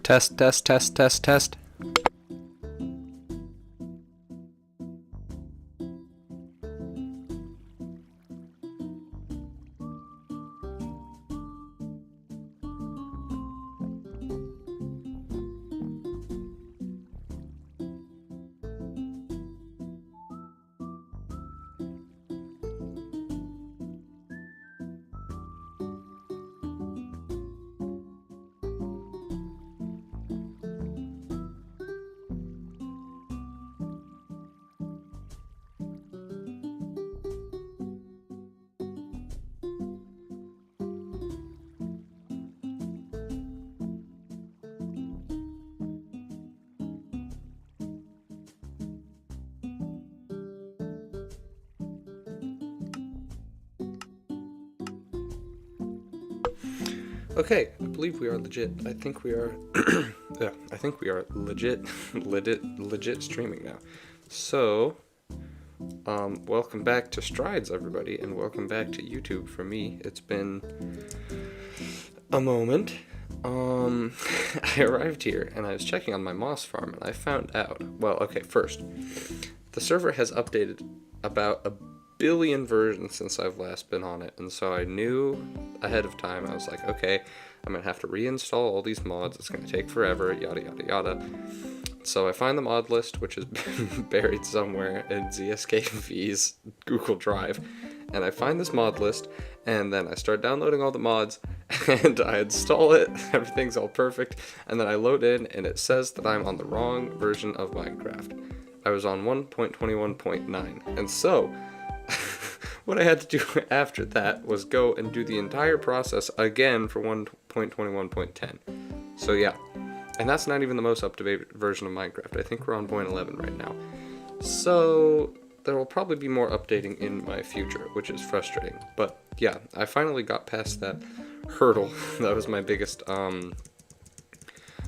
Test, test, test, test, test. Okay, I believe we are legit. I think we are. Yeah, I think we are legit streaming now. So, welcome back to Strides, everybody, and welcome back to YouTube for me. It's been a moment. I arrived here and I was checking on my moss farm and I found out. Well, okay, first, the server has updated about a billion versions since I've last been on it, and so I knew ahead of time. I was like, okay, I'm gonna have to reinstall all these mods. It's gonna take forever, yada yada yada. So I find the mod list, which is buried somewhere in ZSKV's Google Drive, and I find this mod list, and then I start downloading all the mods, and I install it. Everything's all perfect, and then I load in, and it says that I'm on the wrong version of Minecraft. I was on 1.21.9, and so what I had to do after that was go and do the entire process again for 1.21.10. So yeah, and that's not even the most up-to-date version of Minecraft. I think we're on 0.11 right now. So there will probably be more updating in my future, which is frustrating. But yeah, I finally got past that hurdle. That was my biggest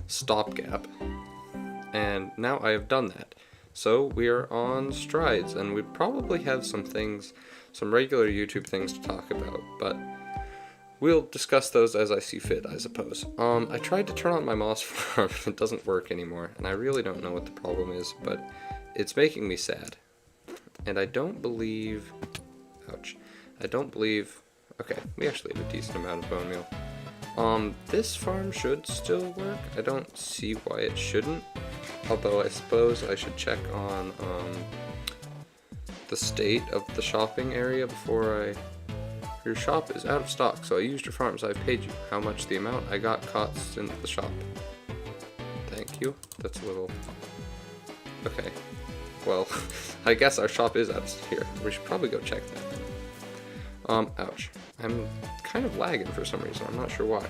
stopgap. And now I have done that. So we are on Strides, and we probably have some regular YouTube things to talk about, but we'll discuss those as I see fit, I suppose. I tried to turn on my moss farm, and it doesn't work anymore, and I really don't know what the problem is, but it's making me sad. And I don't believe, okay, we actually have a decent amount of bone meal. This farm should still work. I don't see why it shouldn't. Although I suppose I should check on the state of the shopping area before Your shop is out of stock, so I used your farm, so I've paid you. How much the amount I got costs in the shop? Thank you. That's a little... Okay. Well, I guess our shop is out of stock here. We should probably go check that then. Ouch. I'm kind of lagging for some reason. I'm not sure why.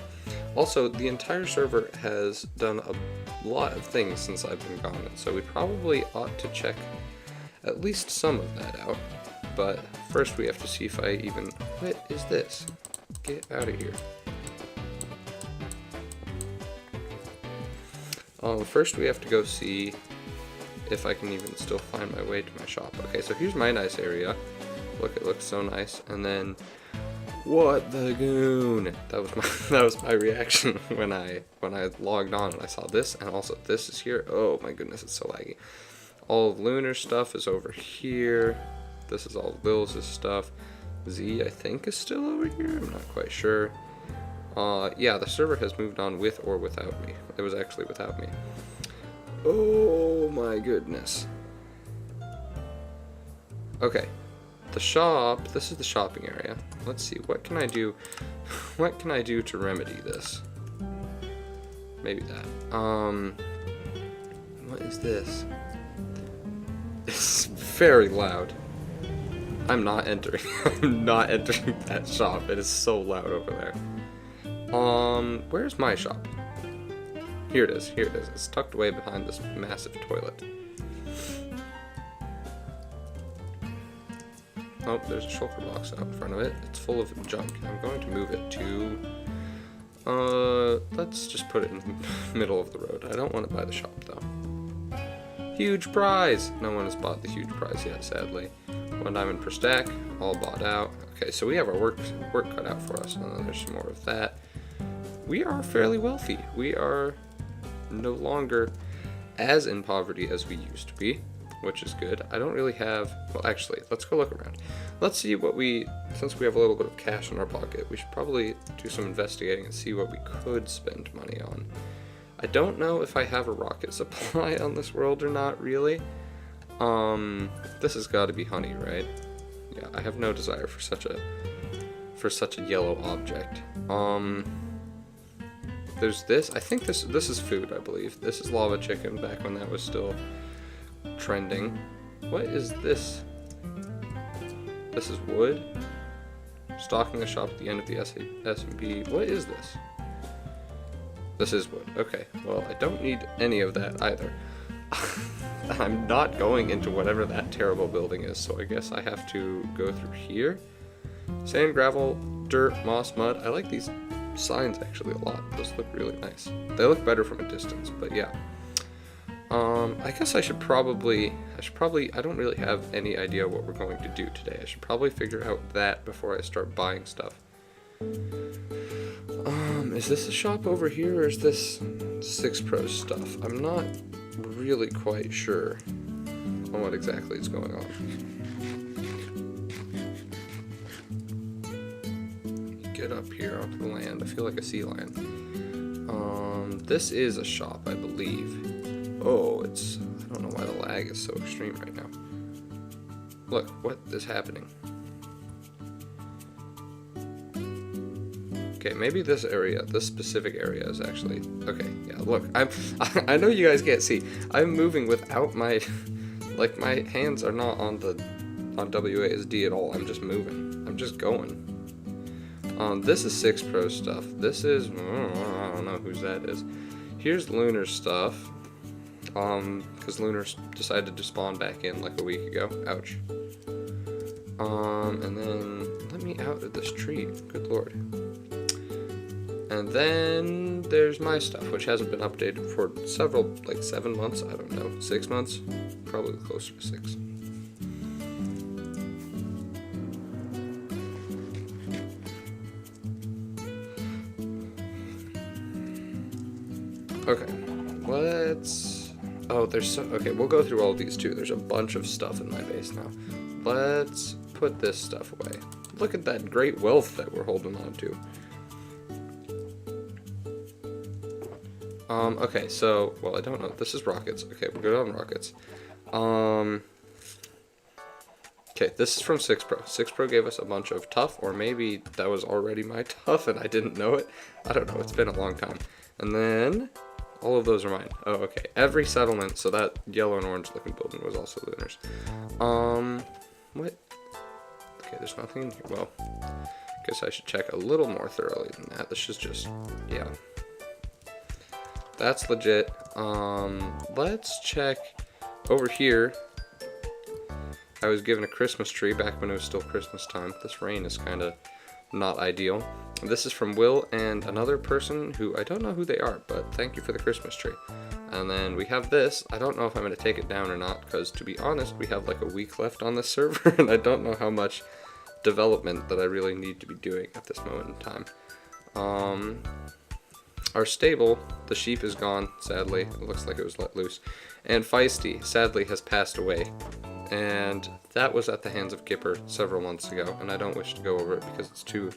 Also, the entire server has done a lot of things since I've been gone, so we probably ought to check at least some of that out. But first we have to see if I even... What is this? Get out of here. First we have to go see if I can even still find my way to my shop. Okay, so here's my nice area. Look, it looks so nice. And then... What the goon? That was my reaction when I logged on and I saw this, and also this is here. Oh my goodness, it's so laggy. All of Lunar stuff is over here. This is all Lil's stuff. Z, I think, is still over here. I'm not quite sure. Yeah, the server has moved on with or without me. It was actually without me. Oh my goodness. Okay. The shop, this is the shopping area. Let's see, what can I do? What can I do to remedy this? Maybe that. What is this? It's very loud. I'm not entering. I'm not entering that shop. It is so loud over there. Where's my shop? Here it is. Here it is. It's tucked away behind this massive toilet. Oh, there's a shulker box out in front of it. It's full of junk. I'm going to move it to... let's just put it in the middle of the road. I don't want to buy the shop, though. Huge prize! No one has bought the huge prize yet, sadly. 1 diamond per stack, all bought out. Okay, so we have our work cut out for us, and then there's some more of that. We are fairly wealthy. We are no longer as in poverty as we used to be, which is good. I don't really have, well, actually, let's go look around. Let's see what since we have a little bit of cash in our pocket, we should probably do some investigating and see what we could spend money on. I don't know if I have a rocket supply on this world or not, really. This has got to be honey, right? Yeah, I have no desire for such a yellow object. There's this. I think this is food, I believe. This is lava chicken back when that was still trending. What is this? This is wood. Stocking the shop at the end of the S&P. What is this? This is wood. Okay. Well, I don't need any of that either. I'm not going into whatever that terrible building is, so I guess I have to go through here. Sand, gravel, dirt, moss, mud. I like these signs actually a lot. Those look really nice. They look better from a distance, but yeah. I guess I should probably, I don't really have any idea what we're going to do today. I should probably figure out that before I start buying stuff. Is this a shop over here, or is this 6 Pro stuff? I'm not really quite sure on what exactly is going on. Get up here onto the land. I feel like a sea lion. This is a shop, I believe. Oh, I don't know why the lag is so extreme right now. Look, what is happening? Okay, maybe this specific area is actually, okay, yeah, look, I know you guys can't see. I'm moving without my, like, my hands are not on WASD at all. I'm just moving. I'm just going. This is 6 Pro stuff. This is, I don't know whose that is. Here's Lunar's stuff. Because Lunar decided to spawn back in like a week ago. Ouch. And then, let me out of this tree. Good lord. And then there's my stuff, which hasn't been updated for several, like 7 months, I don't know, 6 months? Probably closer to 6. Okay, okay, we'll go through all of these too. There's a bunch of stuff in my base now. Let's put this stuff away. Look at that great wealth that we're holding on to. Okay, so, well, I don't know. This is rockets. Okay, we're good on rockets. Okay, this is from 6 Pro. 6 Pro gave us a bunch of tough, or maybe that was already my tough and I didn't know it. I don't know, it's been a long time. And then, all of those are mine. Oh, okay. Every settlement, so that yellow and orange looking building was also Lunar's. What? Okay, there's nothing in here. Well, guess I should check a little more thoroughly than that. This is just, yeah. That's legit. Let's check over here. I was given a Christmas tree back when it was still Christmas time. This rain is kind of not ideal. This is from Will and another person who I don't know who they are, but thank you for the Christmas tree. And then we have this. I don't know if I'm going to take it down or not, because to be honest, we have like a week left on this server, and I don't know how much development that I really need to be doing at this moment in time. Our stable, the sheep is gone, sadly. It looks like it was let loose. And Feisty, sadly, has passed away. And that was at the hands of Kipper several months ago, and I don't wish to go over it because it's too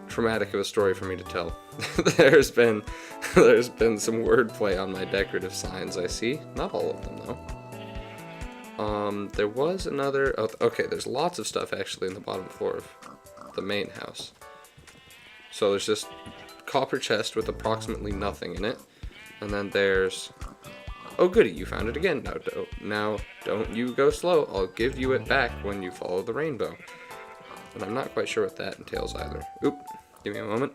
traumatic of a story for me to tell. there's been some wordplay on my decorative signs, I see. Not all of them, though. There was another... Oh, okay, there's lots of stuff, actually, in the bottom floor of the main house. So there's this copper chest with approximately nothing in it. And then there's... Oh goody, you found it again. Now don't you go slow. I'll give you it back when you follow the rainbow. But I'm not quite sure what that entails either. Oop, give me a moment.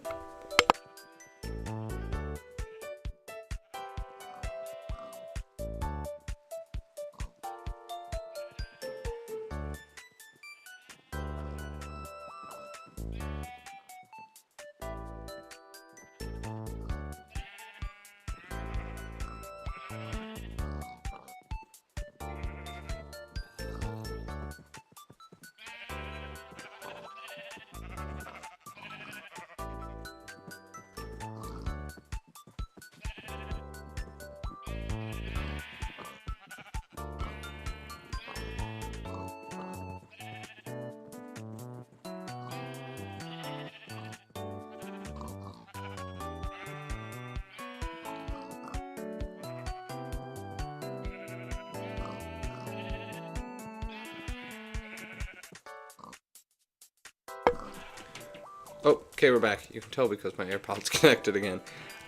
Oh, okay, we're back. You can tell because my AirPod's connected again.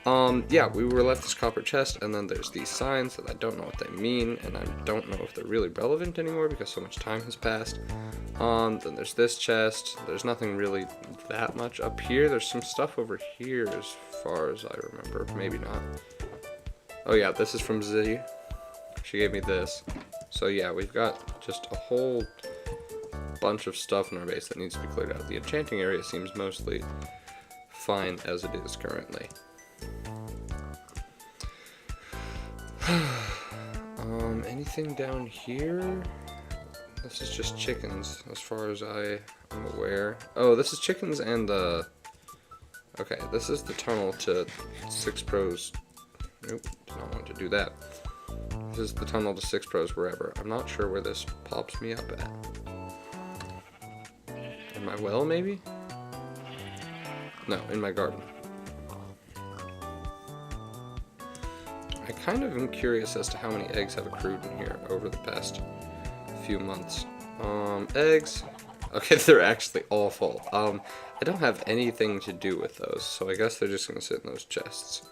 Yeah, we were left this copper chest, and then there's these signs that I don't know what they mean, and I don't know if they're really relevant anymore because so much time has passed. Then there's this chest. There's nothing really that much up here. There's some stuff over here as far as I remember. Maybe not. Oh yeah, this is from Ziggy. She gave me this. So yeah, we've got just a whole bunch of stuff in our base that needs to be cleared out. The enchanting area seems mostly fine as it is currently. Anything down here? This is just chickens, as far as I am aware. Oh, this is chickens and the... Okay, this is the tunnel to 6 Pros. Nope, did not want to do that. This is the tunnel to 6 Pros wherever. I'm not sure where this pops me up at. In my well, maybe? No, in my garden. I kind of am curious as to how many eggs have accrued in here over the past few months. Eggs. Okay, they're actually all full. I don't have anything to do with those, so I guess they're just gonna sit in those chests.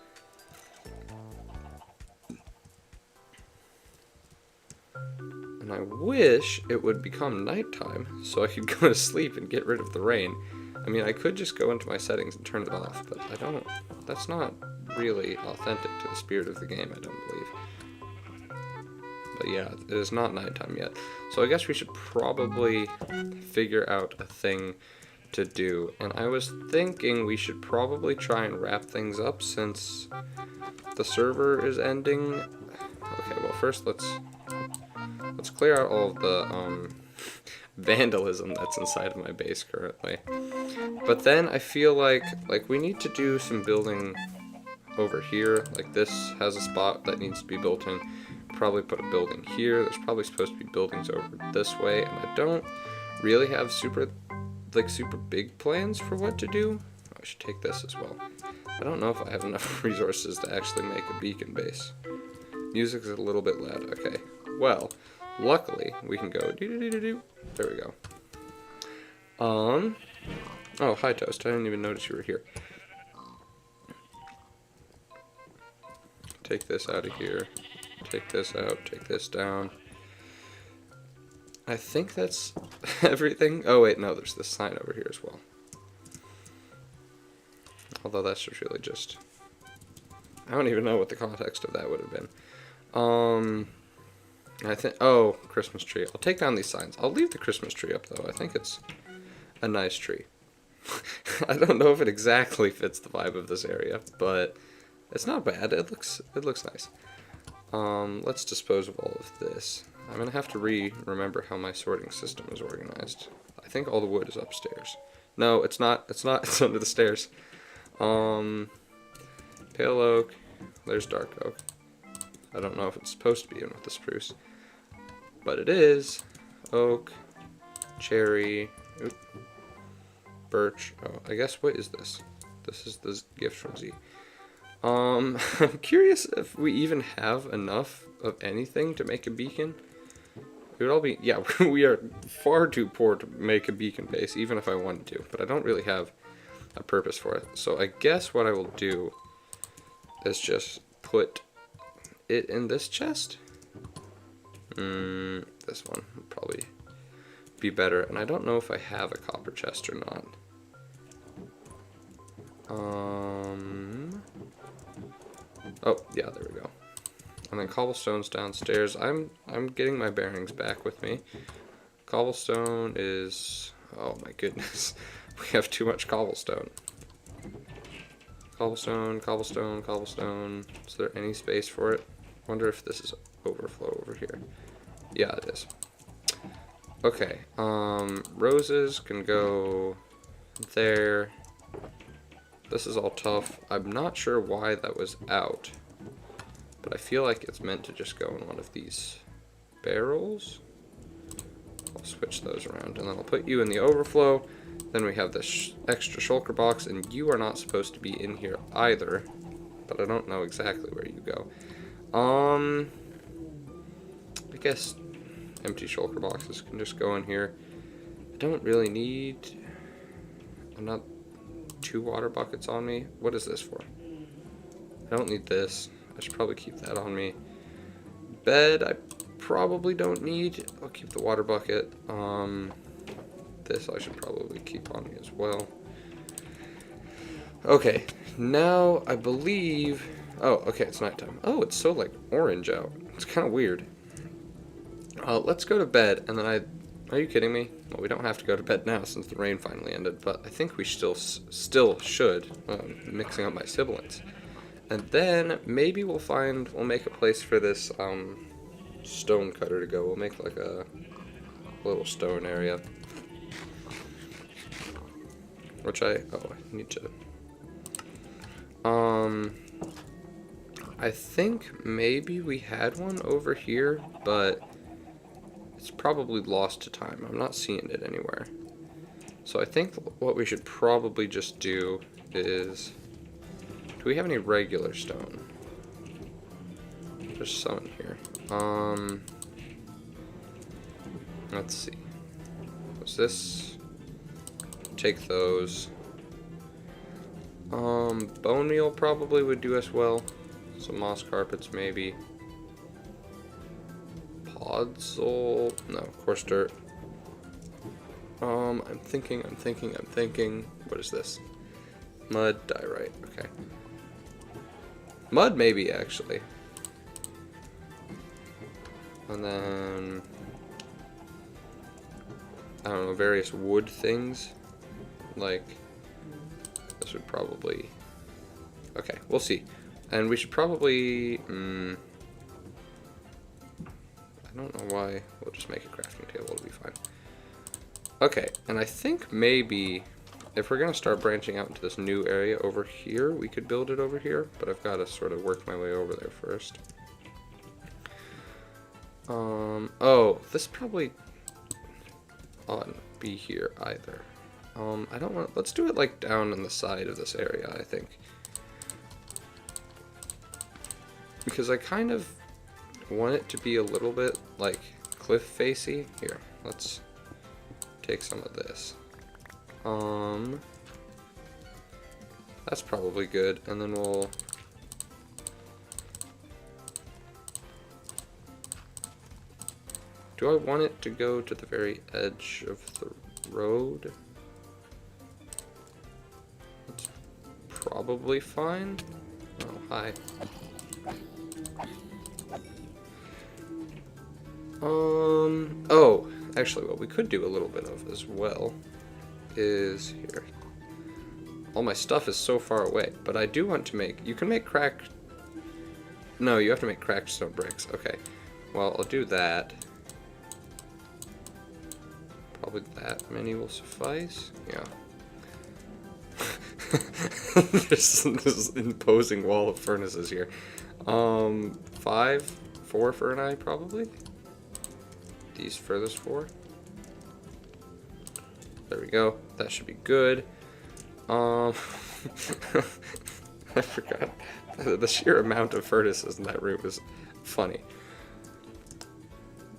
And I wish it would become nighttime so I could go to sleep and get rid of the rain. I mean, I could just go into my settings and turn it off, but I don't. That's not really authentic to the spirit of the game, I don't believe. But yeah, it is not nighttime yet. So I guess we should probably figure out a thing to do. And I was thinking we should probably try and wrap things up since the server is ending. Okay, well first let's clear out all of the vandalism that's inside of my base currently. But then I feel like we need to do some building over here. Like this has a spot that needs to be built in. Probably put a building here. There's probably supposed to be buildings over this way, and I don't really have super big plans for what to do. Oh, I should take this as well. I don't know if I have enough resources to actually make a beacon base. Music's a little bit loud. Okay. Well, luckily we can go do. There we go. Oh, hi Toast. I didn't even notice you were here. Take this out of here. Take this out. Take this down. I think that's everything. Oh wait, no, there's this sign over here as well. Although that's just really just... I don't even know what the context of that would have been. I think... Oh, Christmas tree. I'll take down these signs. I'll leave the Christmas tree up though. I think it's a nice tree. I don't know if it exactly fits the vibe of this area, but it's not bad. It looks nice. Let's dispose of all of this. I'm gonna have to remember how my sorting system is organized. I think all the wood is upstairs. No, it's not. It's not. It's under the stairs. Pale oak. There's dark oak. I don't know if it's supposed to be in with the spruce, but it is. Oak, cherry, birch. Oh, I guess what is this? This is the gift from Z. I'm curious if we even have enough of anything to make a beacon. It would all be, yeah, we are far too poor to make a beacon base, even if I wanted to, but I don't really have a purpose for it. So I guess what I will do is just put it in this chest. This one would probably be better, and I don't know if I have a copper chest or not. Oh, yeah, there we go. And then cobblestone's downstairs. I'm getting my bearings back with me. Cobblestone is... Oh my goodness. We have too much cobblestone. Cobblestone, cobblestone, cobblestone. Is there any space for it? I wonder if this is overflow over here. Yeah, it is. Okay, roses can go there. This is all tough. I'm not sure why that was out, but I feel like it's meant to just go in one of these barrels. I'll switch those around, and then I'll put you in the overflow. Then we have this extra shulker box, and you are not supposed to be in here either, but I don't know exactly where you go. I guess empty shulker boxes can just go in here. I don't really need... I'm not 2 water buckets on me. What is this for? I don't need this. I should probably keep that on me. Bed, I probably don't need. I'll keep the water bucket. This I should probably keep on me as well. Okay, now I believe... Oh, okay, it's nighttime. Oh, it's so, like, orange out. It's kind of weird. Let's go to bed, and then Are you kidding me? Well, we don't have to go to bed now since the rain finally ended, but I think we still should, mixing up my sibilants. And then maybe we'll make a place for this stone cutter to go. We'll make like a little stone area. Which I need to... I think maybe we had one over here, but it's probably lost to time. I'm not seeing it anywhere. So I think what we should probably just do is... Do we have any regular stone? There's some in here. Let's see. What's this? Take those. Bone meal probably would do us well. Some moss carpets maybe. Podzol. No, coarse dirt. I'm thinking. What is this? Mud, diorite. Okay. Mud maybe, actually. And then... I don't know, various wood things. Like... This would probably... Okay, we'll see. And we should probably... I don't know why. We'll just make a crafting table, it'll be fine. Okay, and I think maybe... If we're going to start branching out into this new area over here, we could build it over here, but I've got to sort of work my way over there first. Oh, this probably oughtn't be here either. I don't want... Let's do it, like, down on the side of this area, I think. Because I kind of want it to be a little bit, like, cliff-facey. Here, let's take some of this. That's probably good, and then we'll... Do I want it to go to the very edge of the road? That's probably fine. Oh, hi. Oh, actually, what we could do a little bit of as well is here. All my stuff is so far away, but I do want to make... You can make cracked... No, you have to make cracked stone bricks. Okay. Well, I'll do that. Probably that many will suffice. Yeah. There's this imposing wall of furnaces here. 4 for an eye, probably. These furthest 4. There we go. That should be good. I forgot. The sheer amount of furnaces in that room is funny.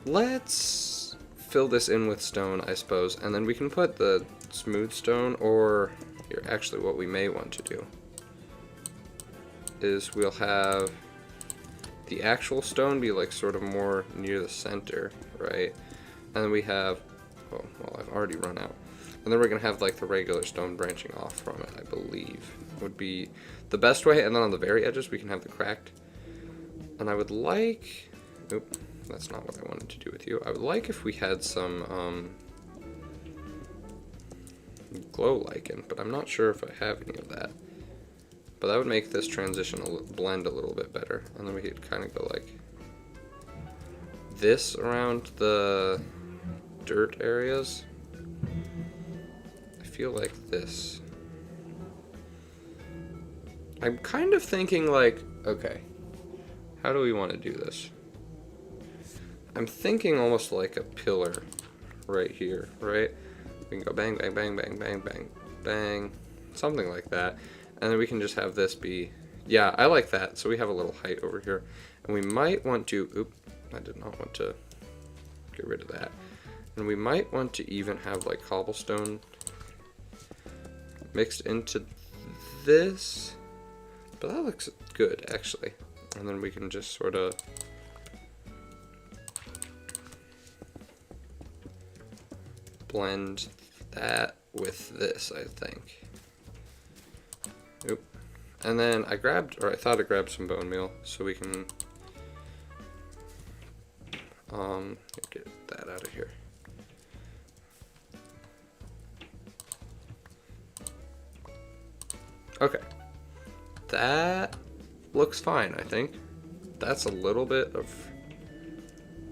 Let's fill this in with stone, I suppose, and then we can put the smooth stone, or here, actually what we may want to do is we'll have the actual stone be like sort of more near the center, right? And then we have, oh, well, I've already run out. And then we're going to have like the regular stone branching off from it, I believe. Would be the best way. And then on the very edges we can have the cracked. And I would like... Oop, that's not what I wanted to do with you. I would like if we had some glow lichen, but I'm not sure if I have any of that. But that would make this transition blend a little bit better. And then we could kind of go like this around the dirt areas. I feel like this. I'm kind of thinking like, okay, how do we want to do this? I'm thinking almost like a pillar right here, right? We can go bang, bang, bang, bang, bang, bang, bang, something like that. And then we can just have this be, yeah, I like that. So we have a little height over here. And we might want to, oop, I did not want to get rid of that. And we might want to even have like cobblestone mixed into this. But that looks good, actually. And then we can just sort of blend that with this, I think. Oop. And then I thought I grabbed some bone meal, so we can get that out of here. Okay. That looks fine, I think. That's a little bit of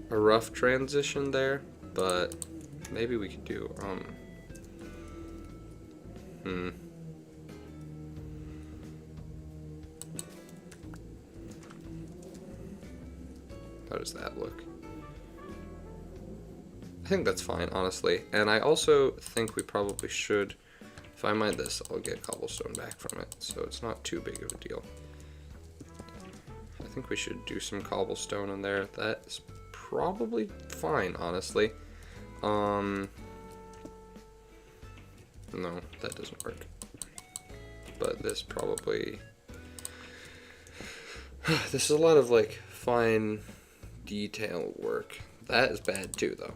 a rough transition there, but maybe we could do, How does that look? I think that's fine, honestly. And I also think we probably should, if I mine this, I'll get cobblestone back from it, so it's not too big of a deal. I think we should do some cobblestone in there. That's probably fine, honestly. No, that doesn't work. But this probably... This is a lot of, like, fine detail work. That is bad, too, though.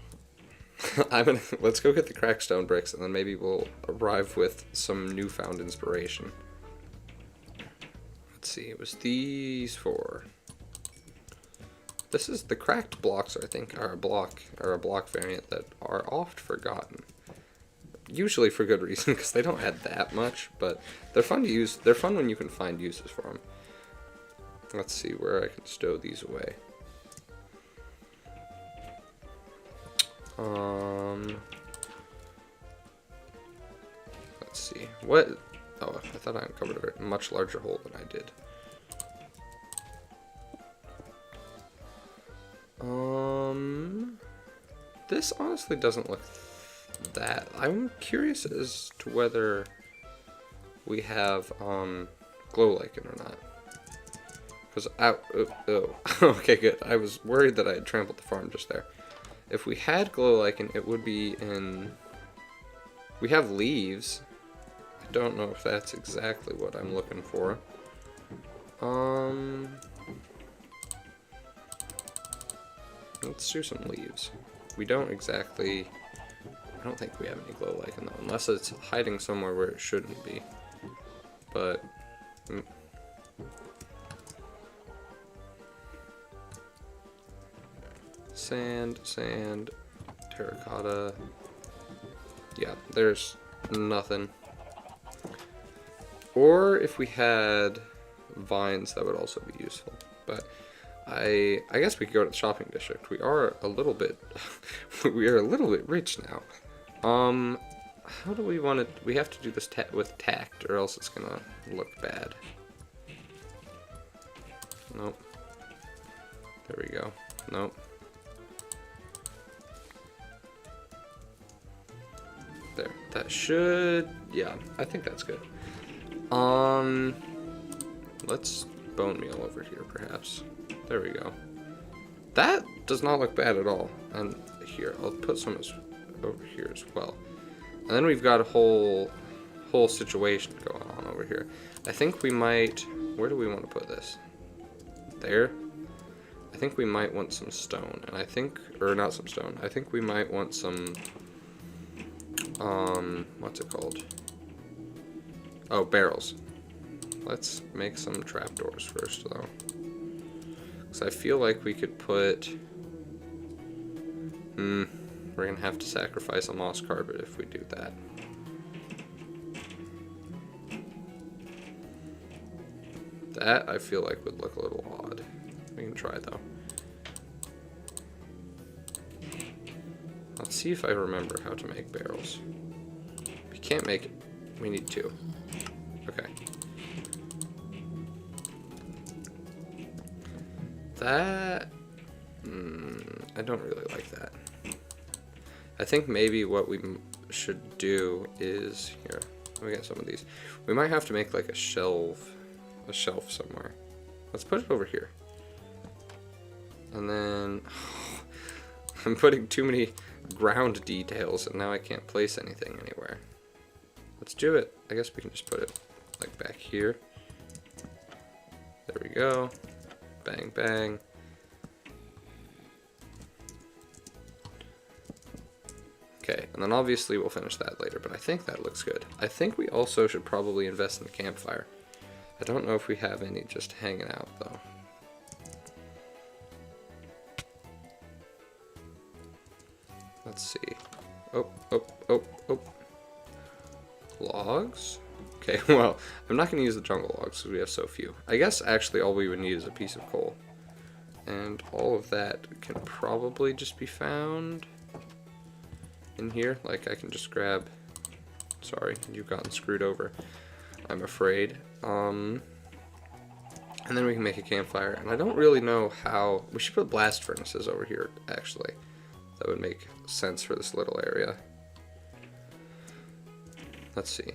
Let's go get the crackstone bricks, and then maybe we'll arrive with some newfound inspiration. Let's see, it was these 4. This is the cracked blocks, I think, are a block variant that are oft forgotten. Usually for good reason, because they don't add that much, but they're fun to use. They're fun when you can find uses for them. Let's see where I can stow these away. Let's see. What? Oh, I thought I uncovered a much larger hole than I did. This honestly doesn't look that. I'm curious as to whether we have glow lichen or not. Because okay, good. I was worried that I had trampled the farm just there. If we had glow lichen, it would be in. We have leaves. I don't know if that's exactly what I'm looking for. Let's do some leaves. We don't exactly. I don't think we have any glow lichen though, unless it's hiding somewhere where it shouldn't be. But. Sand, terracotta. Yeah, there's nothing. Or if we had vines, that would also be useful. But I guess we could go to the shopping district. We are a little bit rich now. How do we want to? We have to do this with tact, or else it's gonna look bad. Nope. There we go. Nope. There. That should... Yeah, I think that's good. Let's bone meal over here, perhaps. There we go. That does not look bad at all. And here, I'll put some over here as well. And then we've got a whole situation going on over here. I think we might... Where do we want to put this? There? I think we might want some stone. And I think... Or not some stone. I think we might want some... what's it called? Oh, barrels. Let's make some trapdoors first, though. Because I feel like we could put... we're gonna have to sacrifice a moss carpet if we do that. That, I feel like, would look a little odd. We can try, though. Let's see if I remember how to make barrels. We can't make it. We need 2. Okay. That... I don't really like that. I think maybe what we should do is... Here, let me get some of these. We might have to make like a shelf somewhere. Let's put it over here. And then... I'm putting too many ground details, and now I can't place anything anywhere. Let's do it. I guess we can just put it like back here. There we go. Bang, bang. Okay, and then obviously we'll finish that later, but I think that looks good. I think we also should probably invest in the campfire. I don't know if we have any just hanging out, though. Let's see. Oh, oh, oh, oh. Logs? Okay, well, I'm not going to use the jungle logs because we have so few. I guess actually all we would need is a piece of coal. And all of that can probably just be found in here. Like, I can just grab... Sorry, you've gotten screwed over, I'm afraid. And then we can make a campfire. And I don't really know how... We should put blast furnaces over here, actually. That would make sense for this little area. Let's see.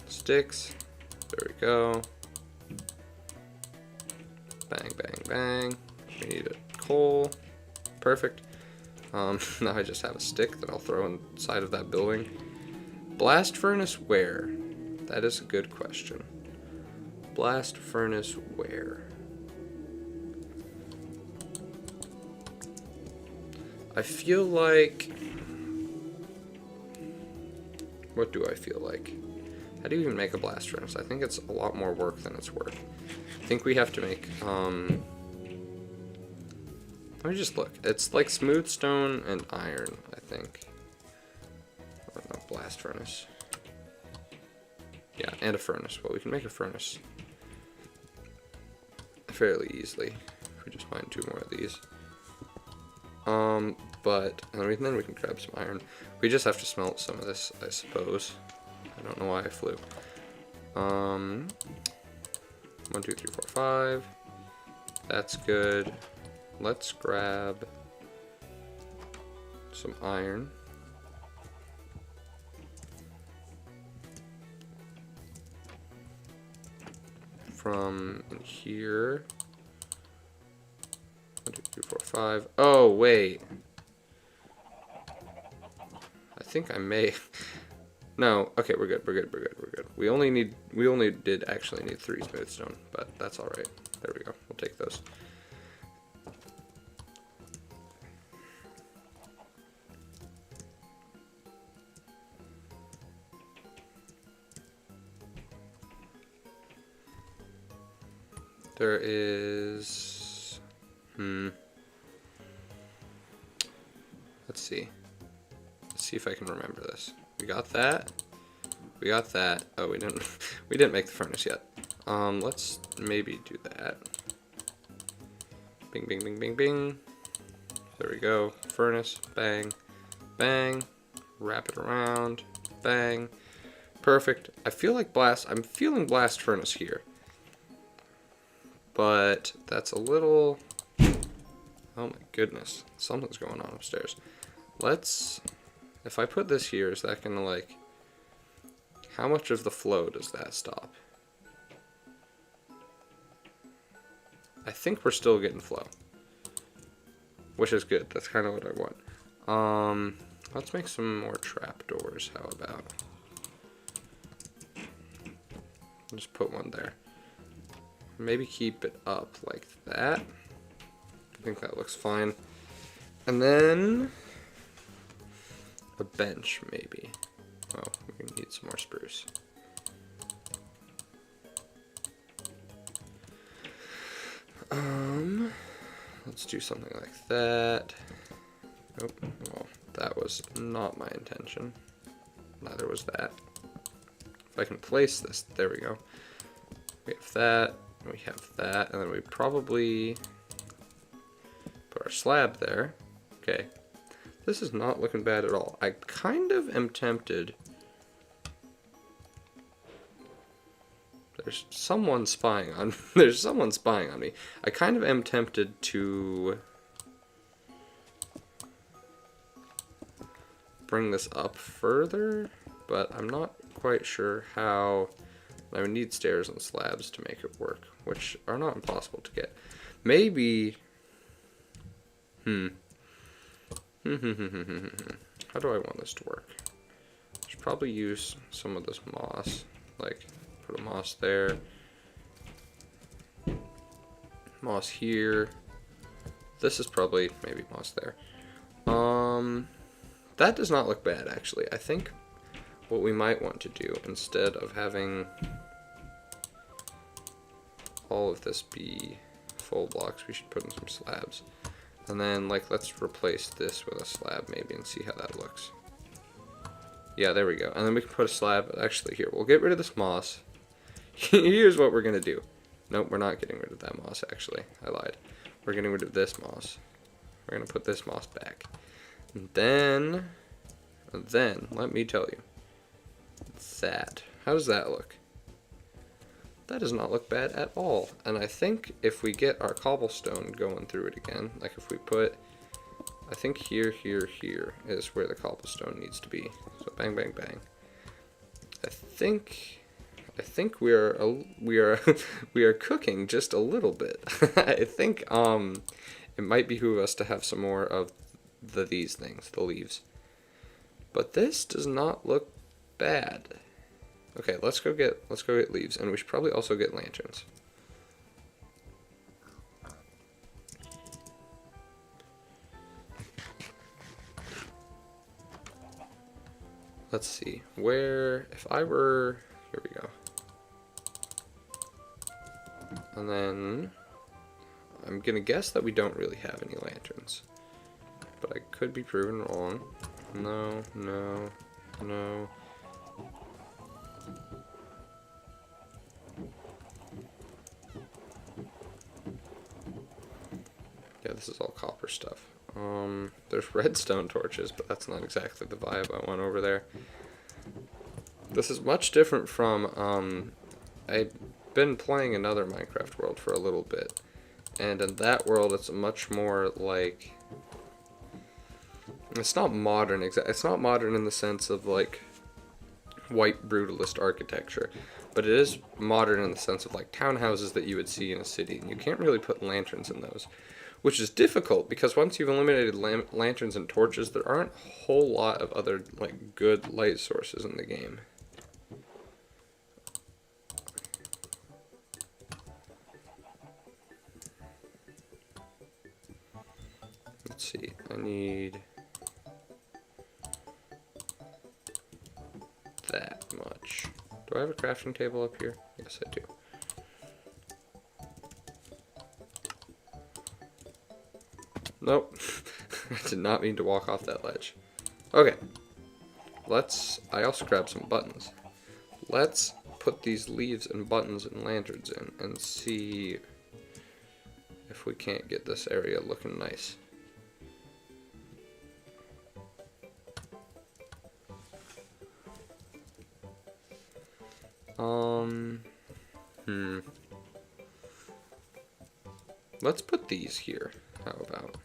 Sticks. There we go. Bang, bang, bang. We need a coal. Perfect. Now I just have a stick that I'll throw inside of that building. Blast furnace where? That is a good question. Blast furnace where? I feel like... What do I feel like? How do you even make a blast furnace? I think it's a lot more work than it's worth. I think we have to make, let me just look. It's like smooth stone and iron, I think. Or no, blast furnace. Yeah, and a furnace. Well, we can make a furnace fairly easily if we just find 2 more of these. But then we can grab some iron. We just have to smelt some of this, I suppose. I don't know why I flew. 1, 2, 3, 4, 5. That's good. Let's grab some iron. From in here. 1, 2, 3, 4, 5. Oh, wait. I think I may... No, okay, we're good, we're good, we're good, we're good. We only did actually need 3 smooth stone, but that's alright. There we go, we'll take those. There is... Let's see. Let's see if I can remember this. We got that. We got that. Oh, we didn't. We didn't make the furnace yet. Let's maybe do that. Bing, bing, bing, bing, bing. There we go. Furnace. Bang, bang. Wrap it around. Bang. Perfect. I feel like blast. I'm feeling blast furnace here, but that's a little. Oh my goodness, something's going on upstairs. Let's. If I put this here, is that gonna like... How much of the flow does that stop? I think we're still getting flow. Which is good, that's kind of what I want. Let's make some more trapdoors, how about? Just put one there. Maybe keep it up like that. I think that looks fine. And then... a bench, maybe. Oh, we need some more spruce. Let's do something like that. Nope. Well, that was not my intention. Neither was that. If I can place this, there we go. We have that, and we have that, and then we probably put our slab there. Okay. This is not looking bad at all. I kind of am tempted. There's someone spying on there's someone spying on me. I kind of am tempted to bring this up further, but I'm not quite sure how. I would need stairs and slabs to make it work, which are not impossible to get. Maybe How do I want this to work? There's probably use some of this moss. Like, put a moss there. Moss here. This is probably maybe moss there. That does not look bad, actually. I think what we might want to do, instead of having all of this be full blocks, we should put in some slabs. And then, like, let's replace this with a slab maybe and see how that looks. Yeah, there we go. And then we can put a slab. Actually, here, we'll get rid of this moss. Here's what we're going to do. Nope, we're not getting rid of that moss, actually. I lied. We're getting rid of this moss. We're going to put this moss back. And then, let me tell you. That. How does that look? That does not look bad at all. And I think if we get our cobblestone going through it again, like if we put, I think here is where the cobblestone needs to be. So bang, bang, bang. I think we are we are cooking just a little bit. I think it might behoove us to have some more of these things, the leaves. But this does not look bad. Okay, let's go get leaves, and we should probably also get lanterns. Let's see. Where, if I were, here we go. And then I'm gonna guess that we don't really have any lanterns, but I could be proven wrong. No, no, no. Yeah, this is all copper stuff. There's redstone torches, but that's not exactly the vibe I want over there. This is much different from, I've been playing another Minecraft world for a little bit, and in that world it's much more like, it's not modern, it's not modern in the sense of like white brutalist architecture, but it is modern in the sense of like townhouses that you would see in a city, and you can't really put lanterns in those, which is difficult because once you've eliminated lanterns and torches, there aren't a whole lot of other like good light sources in the game. Let's see, I need that much. Do I have a crafting table up here? Yes, I do. Nope. I did not mean to walk off that ledge. Okay. I also grabbed some buttons. Let's put these leaves and buttons and lanterns in and see if we can't get this area looking nice. Let's put these here. How about?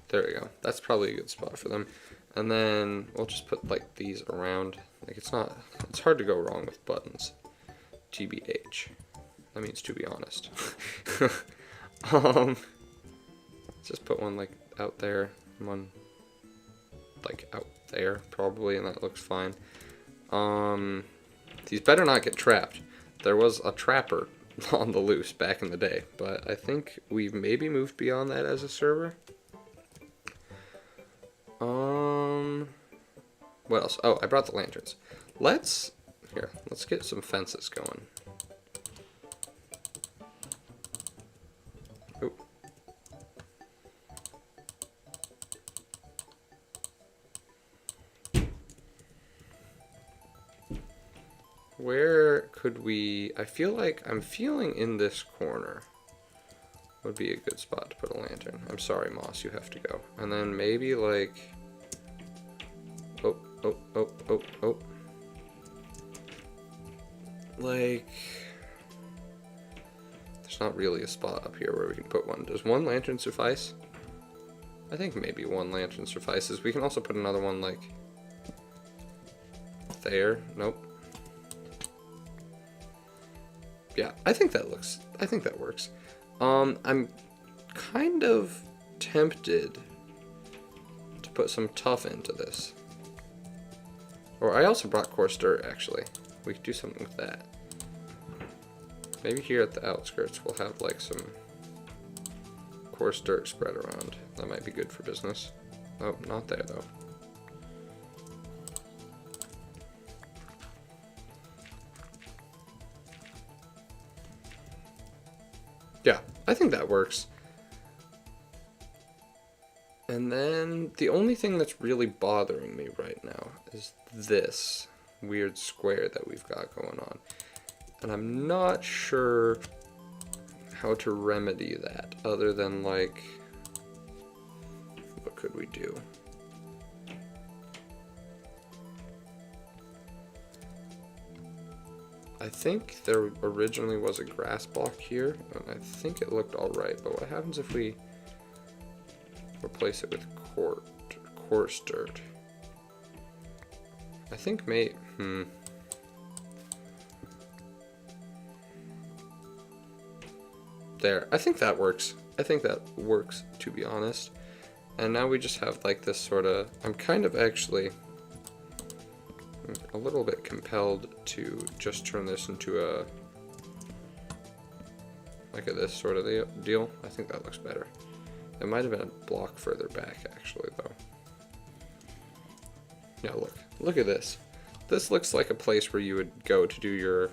There we go. That's probably a good spot for them. And then we'll just put like these around. Like it's hard to go wrong with buttons. TBH. That means to be honest. Just put one like out there, one like out there probably, and that looks fine. These better not get trapped. There was a trapper on the loose back in the day, but I think we've maybe moved beyond that as a server. What else? Oh, I brought the lanterns. Let's get some fences going. Oh. Where could we, I feel like I'm feeling in this corner would be a good spot to put a lantern. I'm sorry, Moss, you have to go. And then maybe like, oh. Like, there's not really a spot up here where we can put one. Does one lantern suffice? I think maybe one lantern suffices. We can also put another one like there. Nope. Yeah, I think that works. I'm kind of tempted to put some tuff into this. Or I also brought coarse dirt, actually. We could do something with that. Maybe here at the outskirts we'll have like some coarse dirt spread around. That might be good for business. Oh, not there though. Yeah, I think that works. And then the only thing that's really bothering me right now is this weird square that we've got going on. And I'm not sure how to remedy that other than like, what could we do? I think there originally was a grass block here, and I think it looked alright, but what happens if we replace it with coarse dirt? I think there, I think that works. I think that works, to be honest. And now we just have like this sort of, I'm kind of actually a little bit compelled to just turn this into a, like a this sort of deal. I think that looks better. It might have been a block further back actually though. Yeah, look at this. This looks like a place where you would go to do your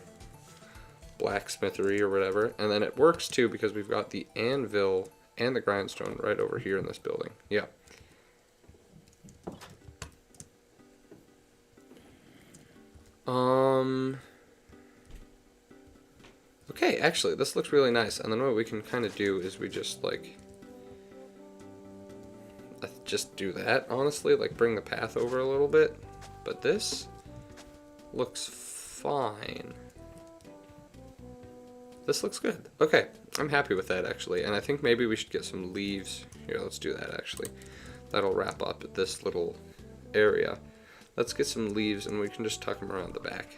blacksmithery or whatever, and then it works too because we've got the anvil and the grindstone right over here in this building. Yeah. Okay, actually, this looks really nice, and then what we can kind of do is we just, like, just do that, honestly, like, bring the path over a little bit, but this looks fine. This looks good. Okay, I'm happy with that, actually, and I think maybe we should get some leaves. Here, let's do that, actually. That'll wrap up this little area. Let's get some leaves, and we can just tuck them around the back.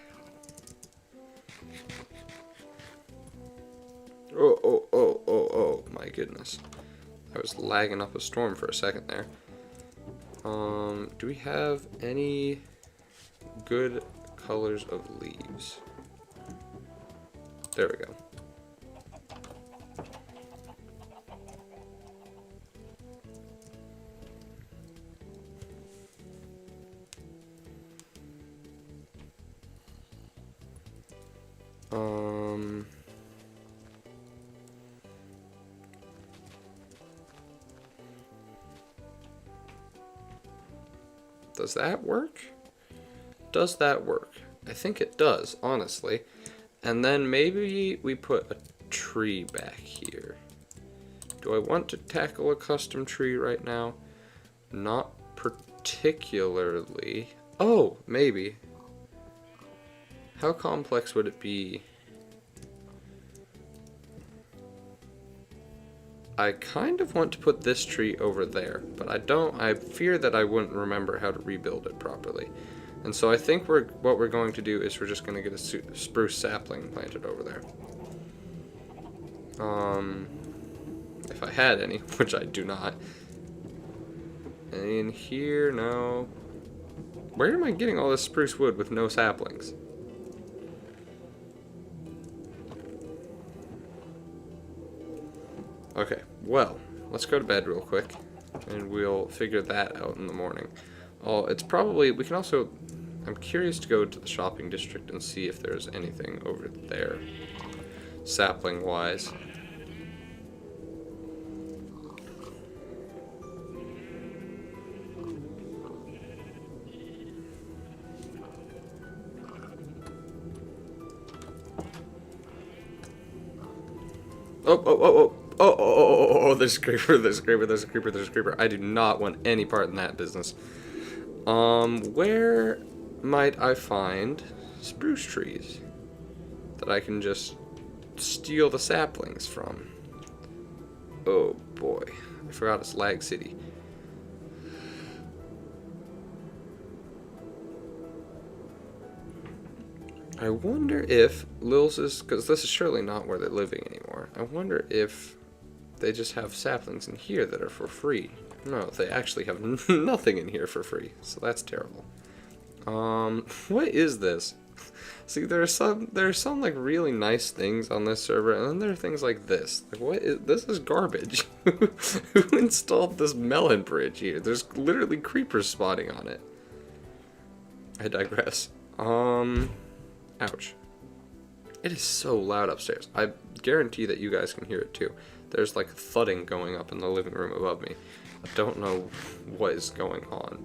Oh, my goodness. I was lagging up a storm for a second there. Do we have any good colors of leaves? There we go. Does that work? Does that work? I think it does, honestly. And then maybe we put a tree back here. Do I want to tackle a custom tree right now? Not particularly. Oh, maybe. How complex would it be? I kind of want to put this tree over there, but I fear that I wouldn't remember how to rebuild it properly. And so I think what we're going to do is we're just going to get a spruce sapling planted over there. If I had any, which I do not. And in here, no. Where am I getting all this spruce wood with no saplings? Okay, well, let's go to bed real quick, and we'll figure that out in the morning. Oh, it's probably, we can also, I'm curious to go to the shopping district and see if there's anything over there, sapling-wise. Oh, there's a creeper, there's a creeper, there's a creeper, there's a creeper. I do not want any part in that business. Where might I find spruce trees that I can just steal the saplings from? Oh boy, I forgot it's Lag City. I wonder if Lil's is, because this is surely not where they're living anymore. I wonder if they just have saplings in here that are for free. No, they actually have nothing in here for free, so that's terrible. What is this? See, there are some like really nice things on this server, and then there are things like this. Like, what is this? Is garbage. Who installed this melon bridge here? There's literally creepers spawning on it. I digress. Ouch. It is so loud upstairs. I guarantee that you guys can hear it too. There's like thudding going up in the living room above me. I don't know what is going on.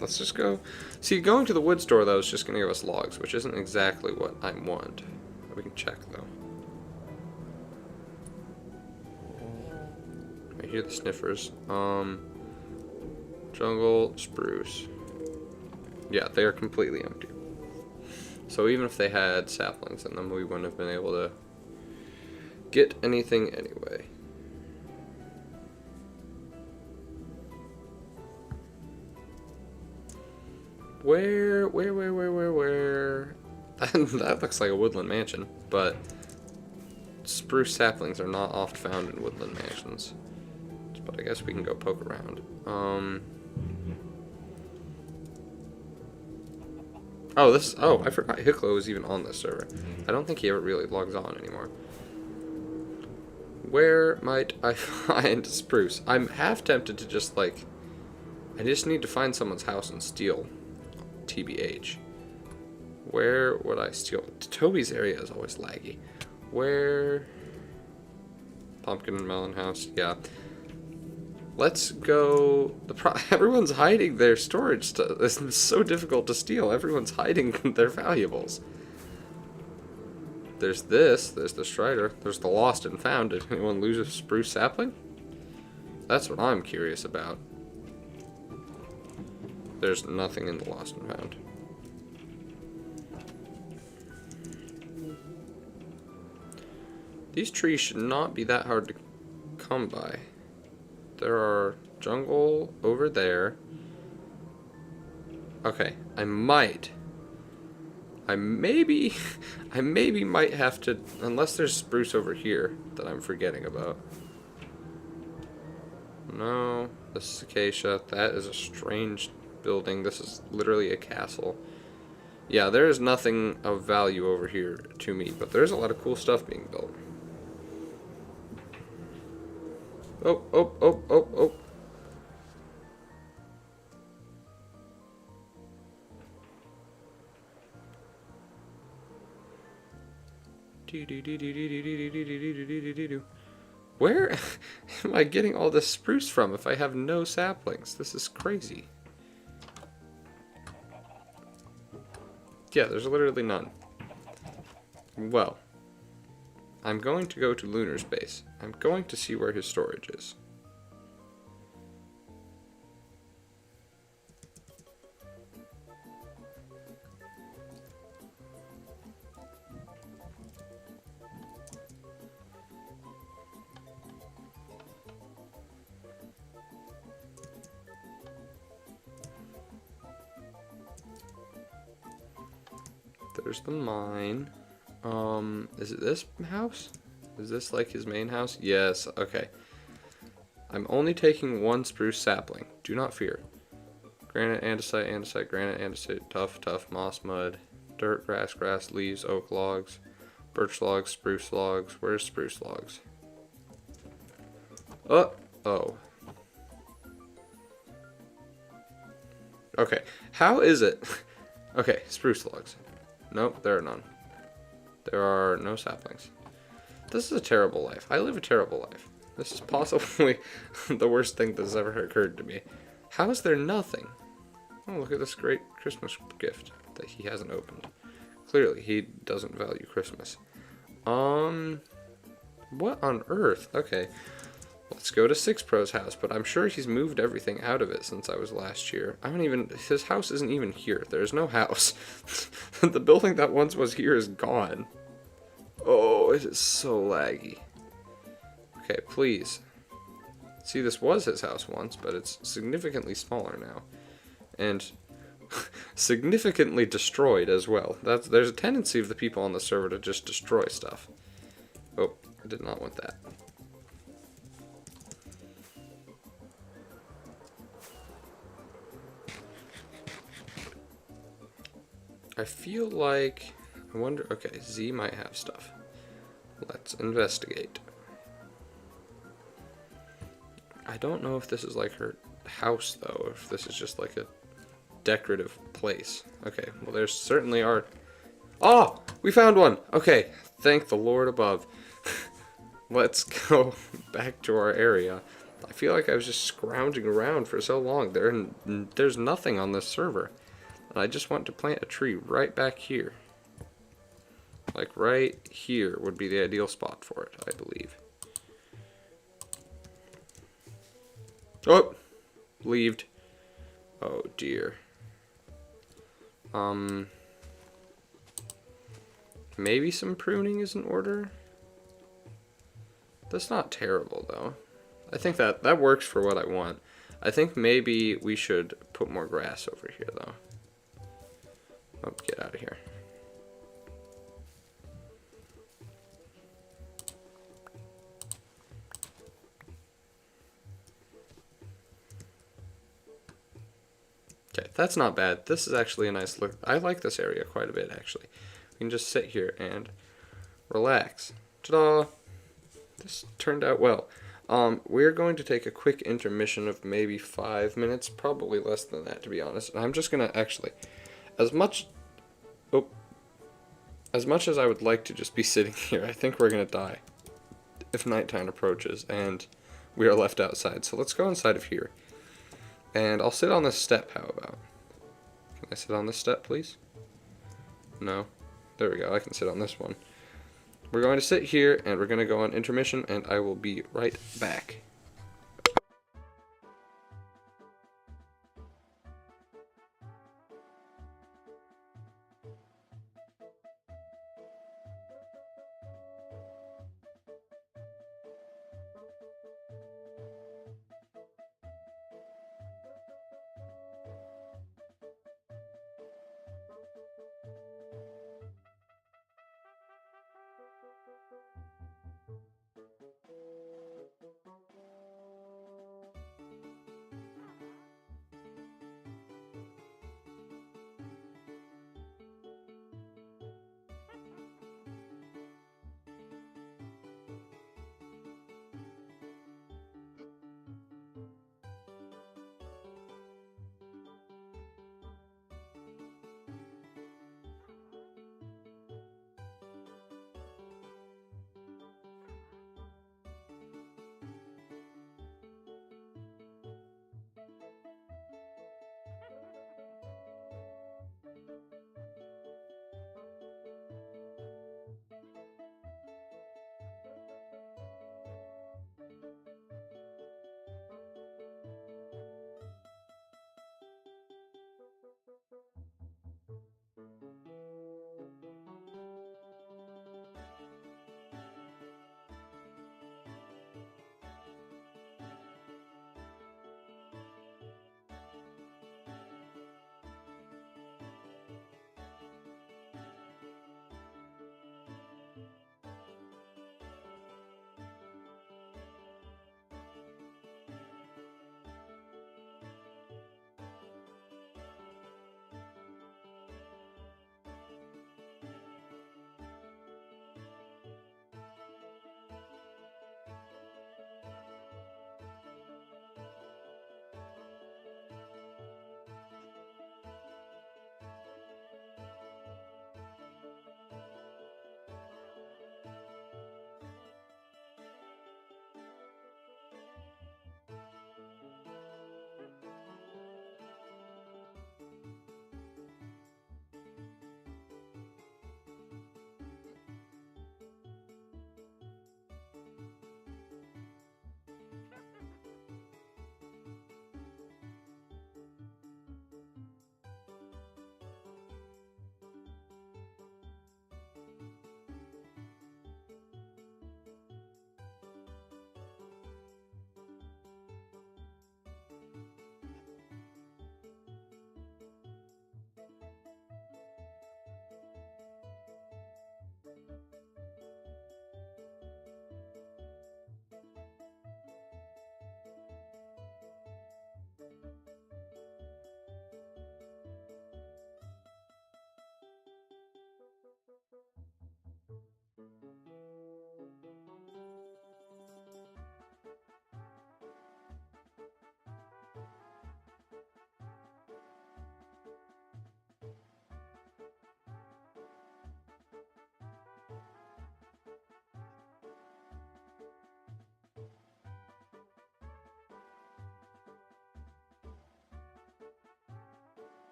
Let's just go. See, going to the wood store though is just gonna give us logs, which isn't exactly what I want. We can check though. I hear the sniffers. Jungle, spruce. Yeah, they are completely empty. So even if they had saplings in them, we wouldn't have been able to get anything anyway. Where? That looks like a woodland mansion, but spruce saplings are not oft found in woodland mansions. But I guess we can go poke around. Oh, I forgot Hiklo was even on this server. I don't think he ever really logs on anymore. Where might I find spruce? I'm half tempted to just like, I just need to find someone's house and steal. TBH. Where would I steal? Toby's area is always laggy. Where? Pumpkin and melon house. Yeah. Let's go. Everyone's hiding their storage stuff. It's so difficult to steal. Everyone's hiding their valuables. There's this. There's the Strider. There's the lost and found. Did anyone lose a spruce sapling? That's what I'm curious about. There's nothing in the lost and found. These trees should not be that hard to come by. There are jungle over there. Okay, I maybe might have to, unless there's spruce over here that I'm forgetting about. No, this is acacia. That is a strange building. This is literally a castle. Yeah, there is nothing of value over here to me, but there's a lot of cool stuff being built. Oh. Where am I getting all this spruce from if I have no saplings? This is crazy. Yeah, there's literally none. Well, I'm going to go to Lunar's base. I'm going to see where his storage is. There's the mine. Is it this house? Is this like his main house? Yes, okay. I'm only taking one spruce sapling. Do not fear. Granite, andesite, granite, andesite, tough, moss, mud, dirt, grass, leaves, oak logs, birch logs, spruce logs. Where's spruce logs? Oh. Okay, how is it? Okay, spruce logs. Nope, there are none. There are no saplings. This is a terrible life. I live a terrible life. This is possibly the worst thing that's ever occurred to me. How is there nothing? Oh, look at this great Christmas gift that he hasn't opened. Clearly, he doesn't value Christmas. What on earth? Okay, let's go to Six Pro's house, but I'm sure he's moved everything out of it since I was last year. His house isn't even here. There's no house. The building that once was here is gone. Oh, it is so laggy. Okay, please. See, this was his house once, but it's significantly smaller now. And significantly destroyed as well. There's a tendency of the people on the server to just destroy stuff. Oh, did not want that. I feel like, I wonder, okay, Z might have stuff. Let's investigate. I don't know if this is like her house though, or if this is just like a decorative place. Okay, well there's certainly are. Oh, we found one. Okay, thank the Lord above. Let's go back to our area. I feel like I was just scrounging around for so long. There's nothing on this server. And I just want to plant a tree right back here. Like right here would be the ideal spot for it, I believe. Oh, leaved. Oh dear. Maybe some pruning is in order. That's not terrible though. I think that works for what I want. I think maybe we should put more grass over here though. Oh, get out of here. Okay, that's not bad. This is actually a nice look. I like this area quite a bit actually. We can just sit here and relax. Ta-da! This turned out well. We're going to take a quick intermission of maybe 5 minutes, probably less than that to be honest. And I'm just gonna actually, as much as I would like to just be sitting here, I think we're gonna die if nighttime approaches and we are left outside. So let's go inside of here. And I'll sit on this step, how about? Can I sit on this step, please? No? There we go, I can sit on this one. We're going to sit here, and we're going to go on intermission, and I will be right back.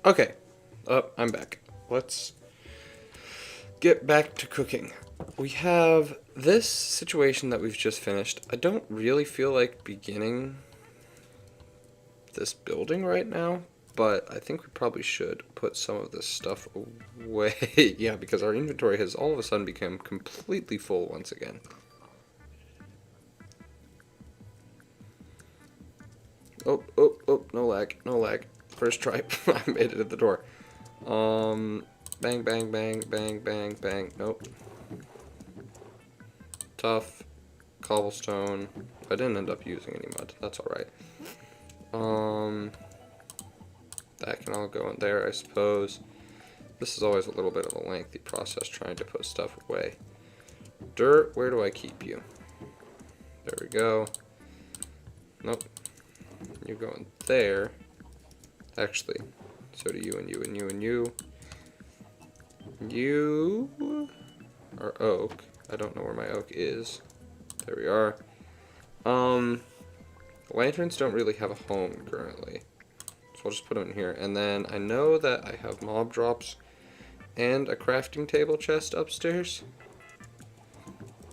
Okay, I'm back. Let's get back to cooking. We have this situation that we've just finished. I don't really feel like beginning this building right now, but I think we probably should put some of this stuff away. Yeah, because our inventory has all of a sudden become completely full once again. Oh, oh, oh, no lag, no lag. First try, I made it at the door. Bang, bang, bang, bang, bang, bang. Nope. Tough. Cobblestone. I didn't end up using any mud. That's alright. That can all go in there, I suppose. This is always a little bit of a lengthy process trying to put stuff away. Dirt, where do I keep you? There we go. Nope. You're going there. Actually, so do you and you and you and you. You are oak. I don't know where my oak is. There we are. Lanterns don't really have a home currently. So I'll just put them in here. And then I know that I have mob drops and a crafting table chest upstairs.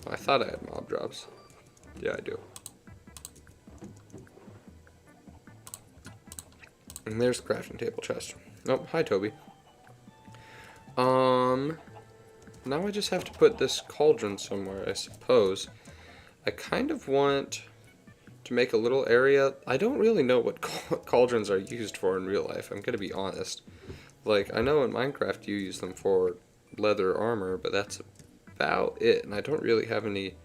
I thought I had mob drops. Yeah, I do. And there's the crafting table chest. Oh, hi Toby. Now I just have to put this cauldron somewhere, I suppose. I kind of want to make a little area. I don't really know what cauldrons are used for in real life, I'm gonna be honest. Like, I know in Minecraft you use them for leather armor, but that's about it, and I don't really have any...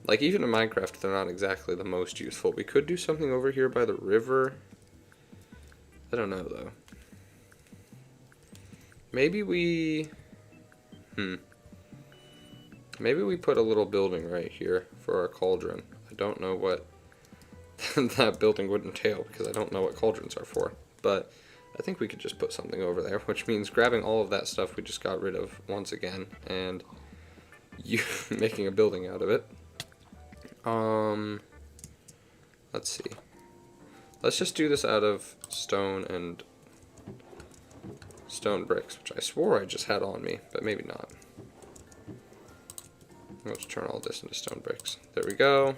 Like, even in Minecraft, they're not exactly the most useful. We could do something over here by the river. I don't know, though. Maybe we... Maybe we put a little building right here for our cauldron. I don't know what that building would entail, because I don't know what cauldrons are for. But I think we could just put something over there, which means grabbing all of that stuff we just got rid of once again, and you making a building out of it. Let's see. Let's just do this out of stone and stone bricks, which I swore I just had on me, but maybe not. Let's turn all this into stone bricks. There we go.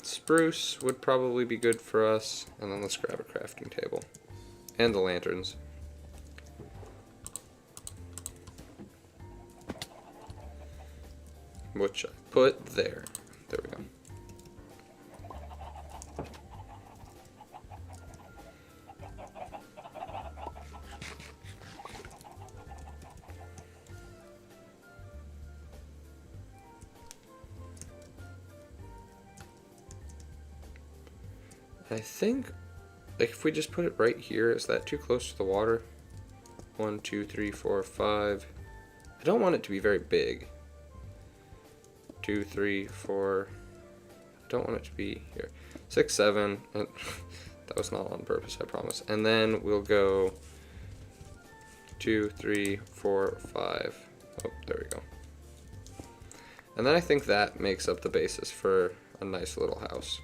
Spruce would probably be good for us, and then let's grab a crafting table. And the lanterns. Which I put there. There we go. I think, like, if we just put it right here, is that too close to the water? 1, 2, 3, 4, 5. I don't want it to be very big. 2, 3, 4. I don't want it to be here. 6, 7. That was not on purpose, I promise. And then we'll go 2, 3, 4, 5. Oh, there we go. And then I think that makes up the basis for a nice little house.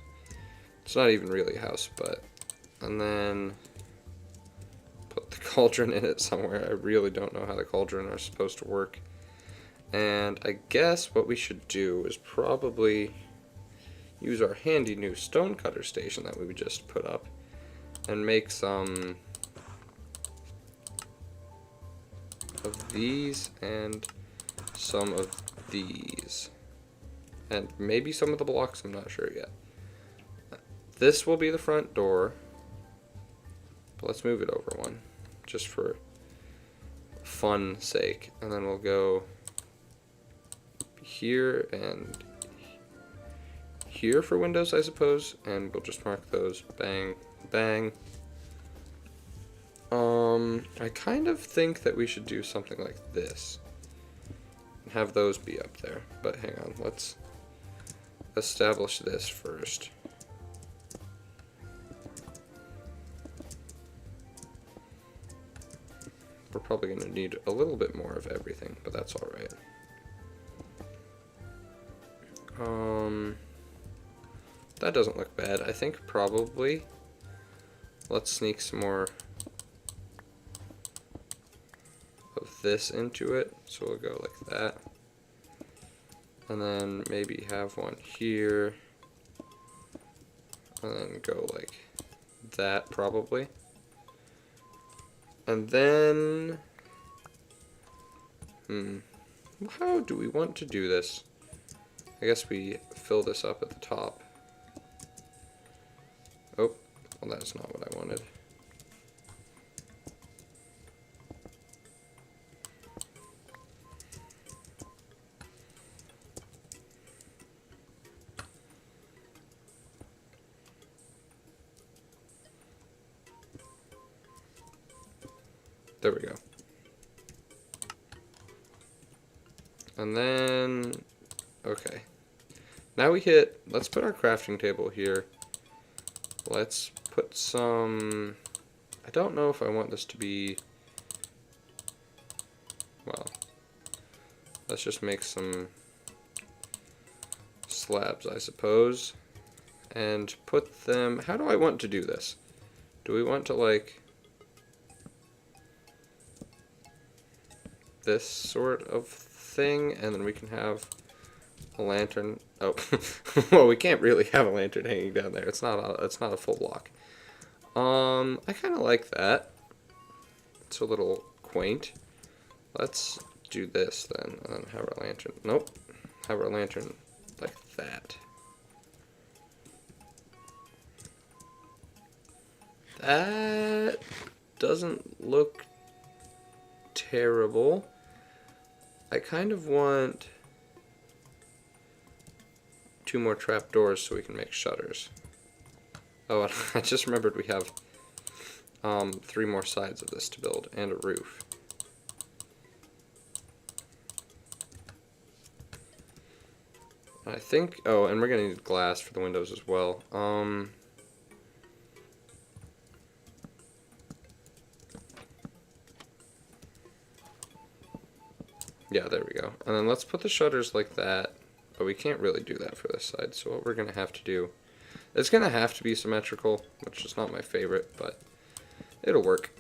It's not even really a house, but... And then... put the cauldron in it somewhere. I really don't know how the cauldron are supposed to work. And I guess what we should do is probably use our handy new stone cutter station that we just put up and make some of these and some of these. And maybe some of the blocks, I'm not sure yet. This will be the front door, but let's move it over one, just for fun sake. And then we'll go here and here for windows, I suppose, and we'll just mark those. Bang, bang. I kind of think that we should do something like this and have those be up there, but hang on, let's establish this first. We're probably going to need a little bit more of everything, but that's alright. That doesn't look bad. I think probably let's sneak some more of this into it. So we'll go like that. And then maybe have one here. And then go like that probably. And then, how do we want to do this? I guess we fill this up at the top. Oh, well that's not what I wanted. There we go. And then, okay. Now we hit, let's put our crafting table here. Let's put some, I don't know if I want this to be, well, let's just make some slabs, I suppose. And put them, how do I want to do this? Do we want to like, this sort of thing, and then we can have a lantern. Oh, well, we can't really have a lantern hanging down there. It's not a full block. I kind of like that. It's a little quaint. Let's do this then, and then have our lantern. Nope, have our lantern like that. That doesn't look terrible. I kind of want 2 more trapdoors so we can make shutters. Oh, and I just remembered we have 3 more sides of this to build and a roof. I think, oh, and we're gonna need glass for the windows as well. Yeah, there we go. And then let's put the shutters like that, but we can't really do that for this side. So what we're gonna have to do, it's gonna have to be symmetrical, which is not my favorite, but it'll work.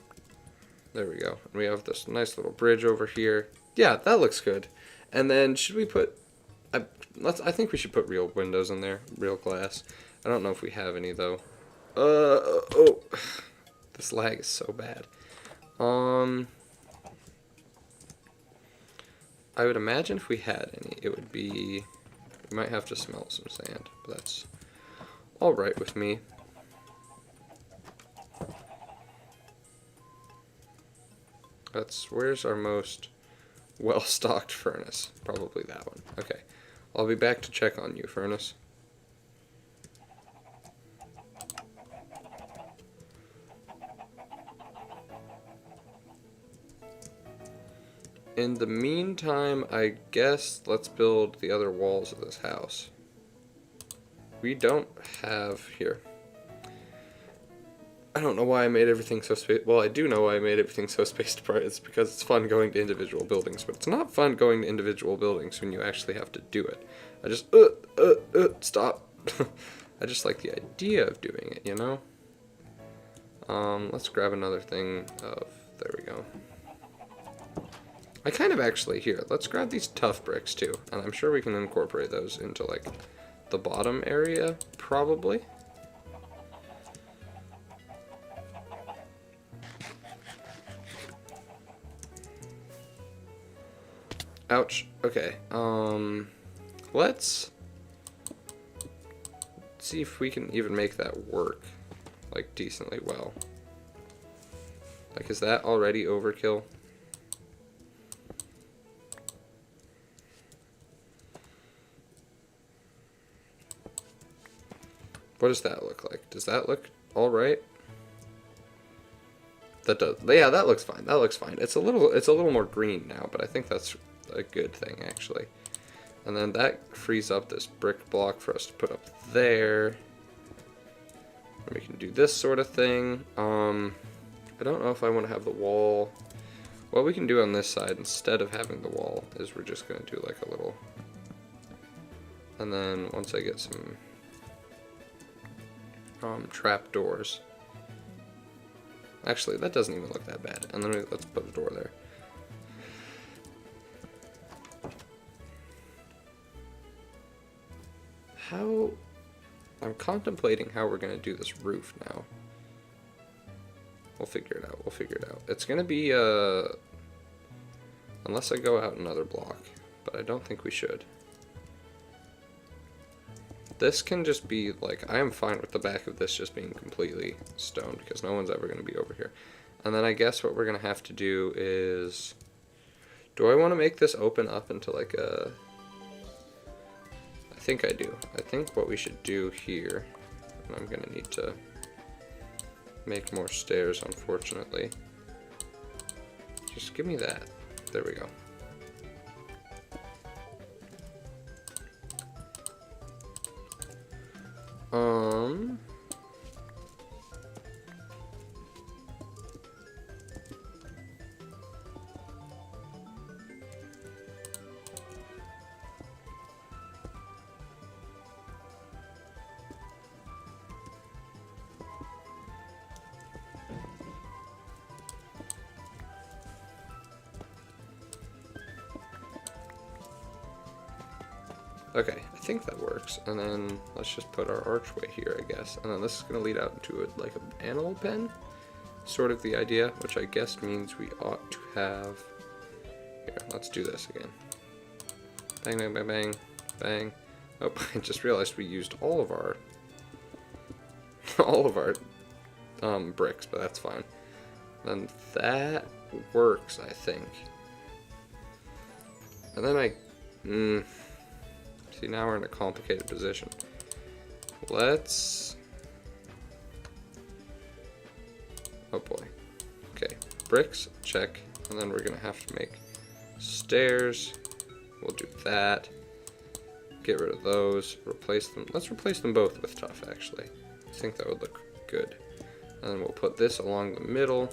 There we go. And we have this nice little bridge over here. Yeah, that looks good. And then should we put, I think we should put real windows in there, real glass. I don't know if we have any though. Oh, this lag is so bad. I would imagine if we had any, it would be, we might have to smelt some sand, but that's alright with me. Where's our most well-stocked furnace? Probably that one. Okay, I'll be back to check on you, furnace. In the meantime, I guess let's build the other walls of this house. We don't have, here. I don't know why I made everything so spaced. Well, I do know why I made everything so spaced apart. It's because it's fun going to individual buildings, but it's not fun going to individual buildings when you actually have to do it. I just, stop. I just like the idea of doing it, you know? Let's grab another thing of, there we go. I kind of actually, here, let's grab these tough bricks too, and I'm sure we can incorporate those into like the bottom area, probably. Ouch. Okay. Let's see if we can even make that work, like, decently well. Like, is that already overkill? What does that look like? Does that look alright? That does. Yeah, that looks fine. That looks fine. It's a little more green now, but I think that's a good thing, actually. And then that frees up this brick block for us to put up there. And we can do this sort of thing. I don't know if I want to have the wall. What we can do on this side instead of having the wall is we're just going to do like a little. And then once I get some trap doors, Actually, that doesn't even look that bad. And then let's put a door there. I'm contemplating how we're going to do this roof now. We'll figure it out. We'll figure it out. It's going to be, unless I go out another block, but I don't think we should. This can just be, like, I am fine with the back of this just being completely stone, because no one's ever going to be over here. And then I guess what we're going to have to do is, do I want to make this open up into, like, a... I think I do. I think what we should do here, and I'm going to need to make more stairs, unfortunately. Just give me that. There we go. Okay, I think that works. And then let's just put our archway here, I guess. And then this is going to lead out into like an animal pen. Sort of the idea, which I guess means we ought to have... Here, let's do this again. Bang, bang, bang, bang, bang. Oh, I just realized we used all of our... bricks, but that's fine. Then that works, I think. And then see, now we're in a complicated position. Let's... Oh boy. Okay, bricks, check. And then we're gonna have to make stairs. We'll do that. Get rid of those, replace them. Let's replace them both with tuff, actually. I think that would look good. And then we'll put this along the middle.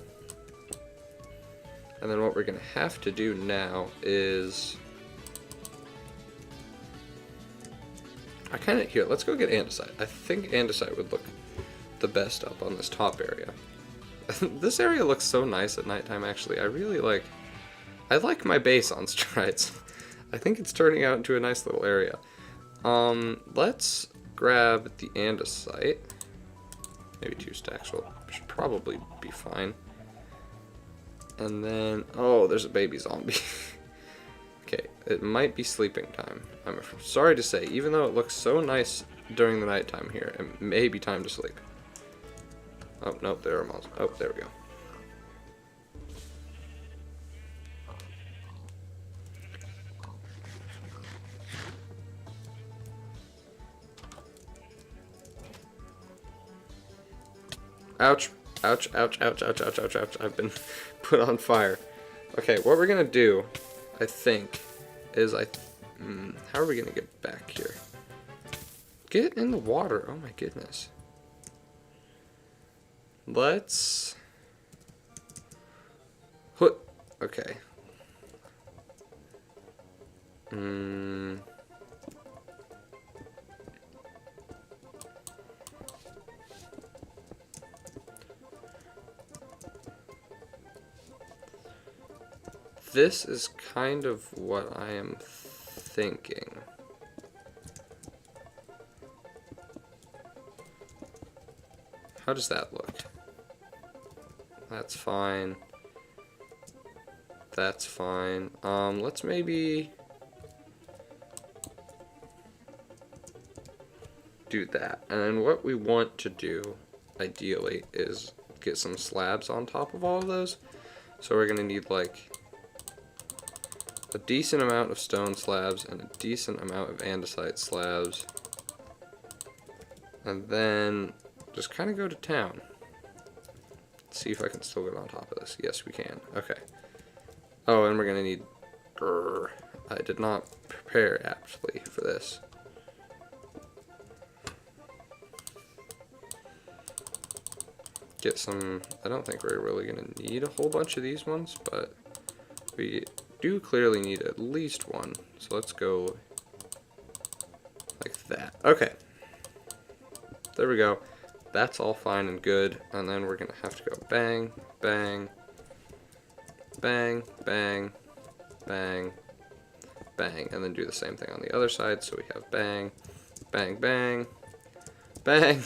And then what we're gonna have to do now is... Here, let's go get andesite. I think andesite would look the best up on this top area. This area looks so nice at nighttime, actually. I like my base on Strides. I think it's turning out into a nice little area. Let's grab the andesite. Maybe 2 stacks should probably be fine. And then, oh, there's a baby zombie. Okay, it might be sleeping time. I'm sorry to say, even though it looks so nice during the nighttime here, it may be time to sleep. Oh, nope, there are monsters. Oh, there we go. Ouch. Ouch, ouch, ouch, ouch, ouch, ouch, ouch. I've been put on fire. Okay, what we're gonna do, I think, is how are we gonna get back here? Get in the water. Oh my goodness. Let's... Okay. This is kind of what I am thinking. How does that look? That's fine. That's fine. Let's maybe do that. And then what we want to do, ideally, is get some slabs on top of all of those. So we're gonna need like a decent amount of stone slabs and a decent amount of andesite slabs. And then just kind of go to town. Let's see if I can still get on top of this. Yes, we can. Okay. Oh, and we're gonna need... I did not prepare aptly for this. Get some... I don't think we're really gonna need a whole bunch of these ones, but we do clearly need at least one. So let's go like that. Okay. There we go. That's all fine and good. And then we're going to have to go bang, bang, bang, bang, bang, bang. And then do the same thing on the other side. So we have bang, bang, bang, bang,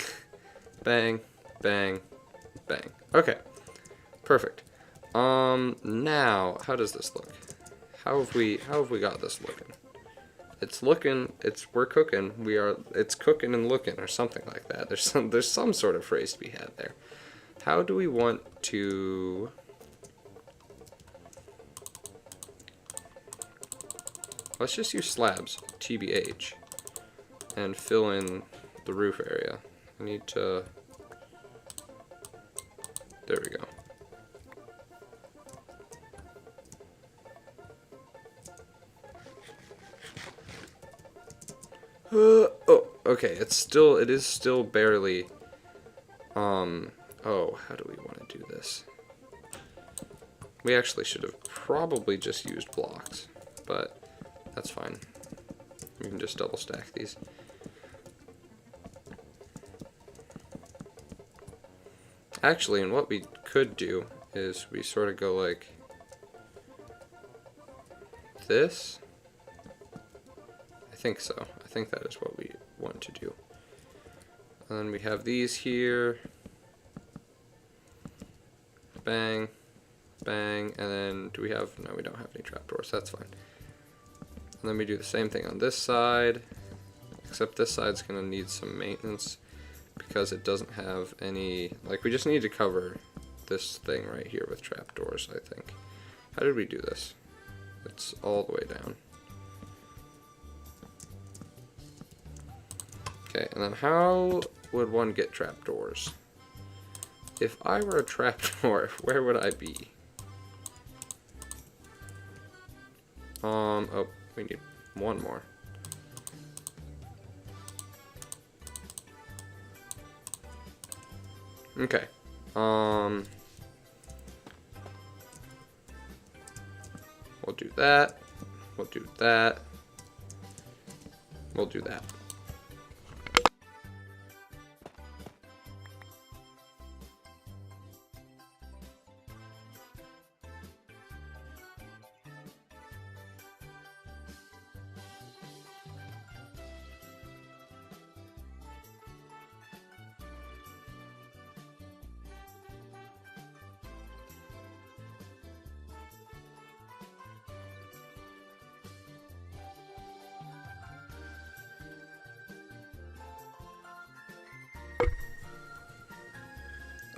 bang, bang, bang. Okay, perfect. Now, how does this look? How have we got this looking? We're cooking. It's cooking and looking, or something like that. There's some sort of phrase to be had there. How do we want to... Let's just use slabs, TBH, and fill in the roof area. I need to... There we go. Oh, okay, it is still barely, oh, how do we want to do this? We actually should have probably just used blocks, but that's fine. We can just double stack these. Actually, and what we could do is we sort of go like this. I think so. I think that is what we want to do. And then we have these here. Bang, bang, and then do we have, no, we don't have any trapdoors, that's fine. And then we do the same thing on this side, except this side's gonna need some maintenance because it doesn't have any, like, we just need to cover this thing right here with trapdoors, I think. How did we do this? It's all the way down. Okay, and then how would one get trapdoors? If I were a trapdoor, where would I be? Oh, we need one more. Okay. We'll do that. We'll do that. We'll do that.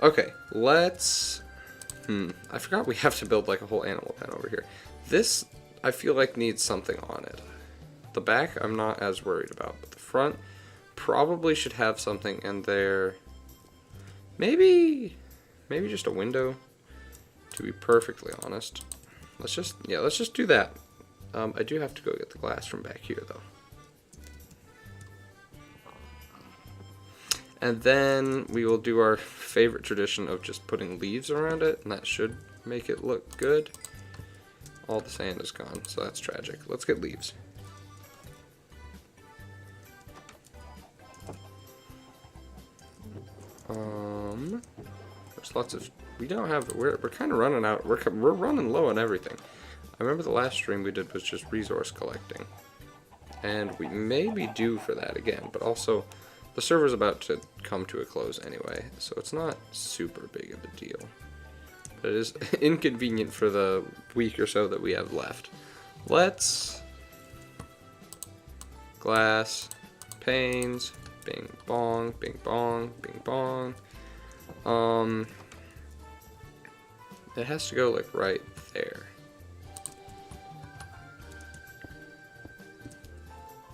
Okay, let's... I forgot we have to build like a whole animal pen over here. This, I feel like, needs something on it. The back, I'm not as worried about, but the front probably should have something in there. Maybe just a window, to be perfectly honest. Let's just do that. I do have to go get the glass from back here, though. And then we will do our favorite tradition of just putting leaves around it, and that should make it look good. All the sand is gone, so that's tragic. Let's get leaves. There's lots of... We don't have... We're kind of running out. We're running low on everything. I remember the last stream we did was just resource collecting. And we may be due for that again, but also... The server's about to come to a close anyway, so it's not super big of a deal. But it is inconvenient for the week or so that we have left. Let's... Glass, panes, bing bong, bing bong, bing bong. It has to go like right there.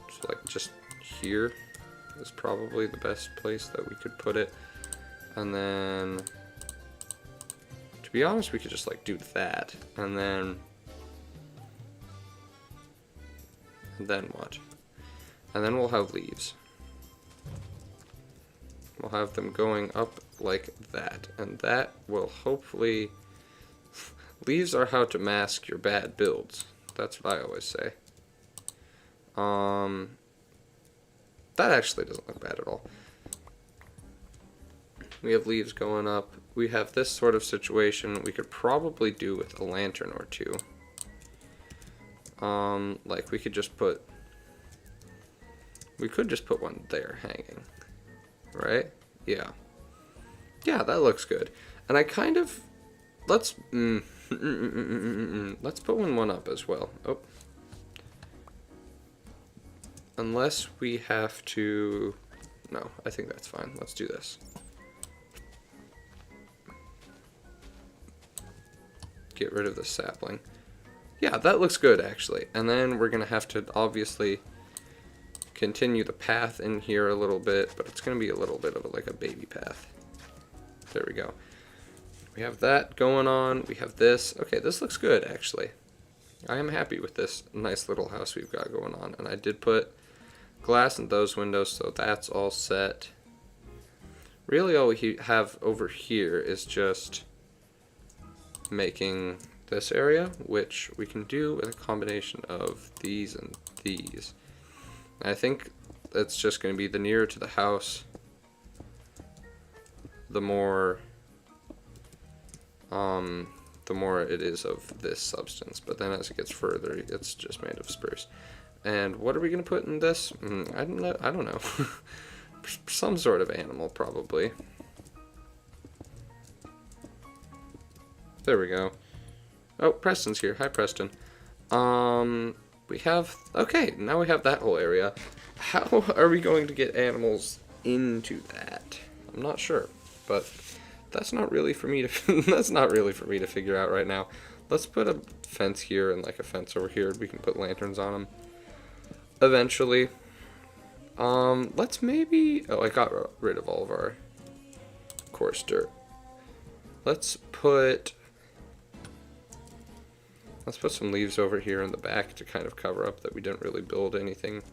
So like just here is probably the best place that we could put it. And then, to be honest, we could just like do that. And then what? And then we'll have leaves. We'll have them going up like that. And that will hopefully... Leaves are how to mask your bad builds. That's what I always say. That actually doesn't look bad at all. We have leaves going up. We have this sort of situation we could probably do with a lantern or two. Like we could just put one there hanging, right? Yeah. Yeah, that looks good. And I kind of, let's put one up as well. Oh. Unless we have to, no, I think that's fine. Let's do this. Get rid of the sapling. Yeah, that looks good actually. And then we're gonna have to obviously continue the path in here a little bit, but it's gonna be a little bit of like a baby path. There we go. We have that going on. We have this. Okay, this looks good actually. I am happy with this nice little house we've got going on. And I did put glass in those windows, so that's all set. Really all we have over here is just making this area, which we can do with a combination of these and these. I think it's just going to be the nearer to the house, the more it is of this substance. But then as it gets further, it's just made of spruce. And what are we going to put in this? I don't know. Some sort of animal, probably. There we go. Oh, Preston's here. Hi, Preston. We have, okay, now we have that whole area. How are we going to get animals into that? I'm not sure, but that's not really for me to, that's not really for me to figure out right now. Let's put a fence here and like a fence over here. We can put lanterns on them eventually. Let's maybe, oh, I got rid of all of our coarse dirt. Let's put some leaves over here in the back to kind of cover up that we didn't really build anything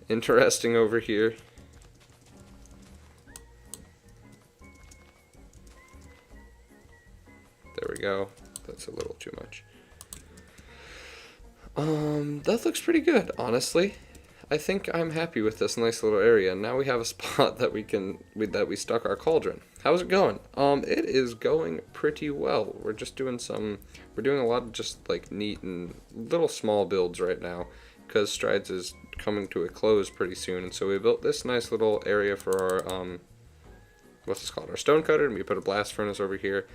interesting over here. There we go. That's a little too much. That looks pretty good, honestly. I think I'm happy with this nice little area. Now we have a spot that we stuck our cauldron. How's it going? It is going pretty well. We're doing a lot of just like neat and little small builds right now because Strides is coming to a close pretty soon. And so we built this nice little area for our, what's this called? Our stone cutter, and we put a blast furnace over here.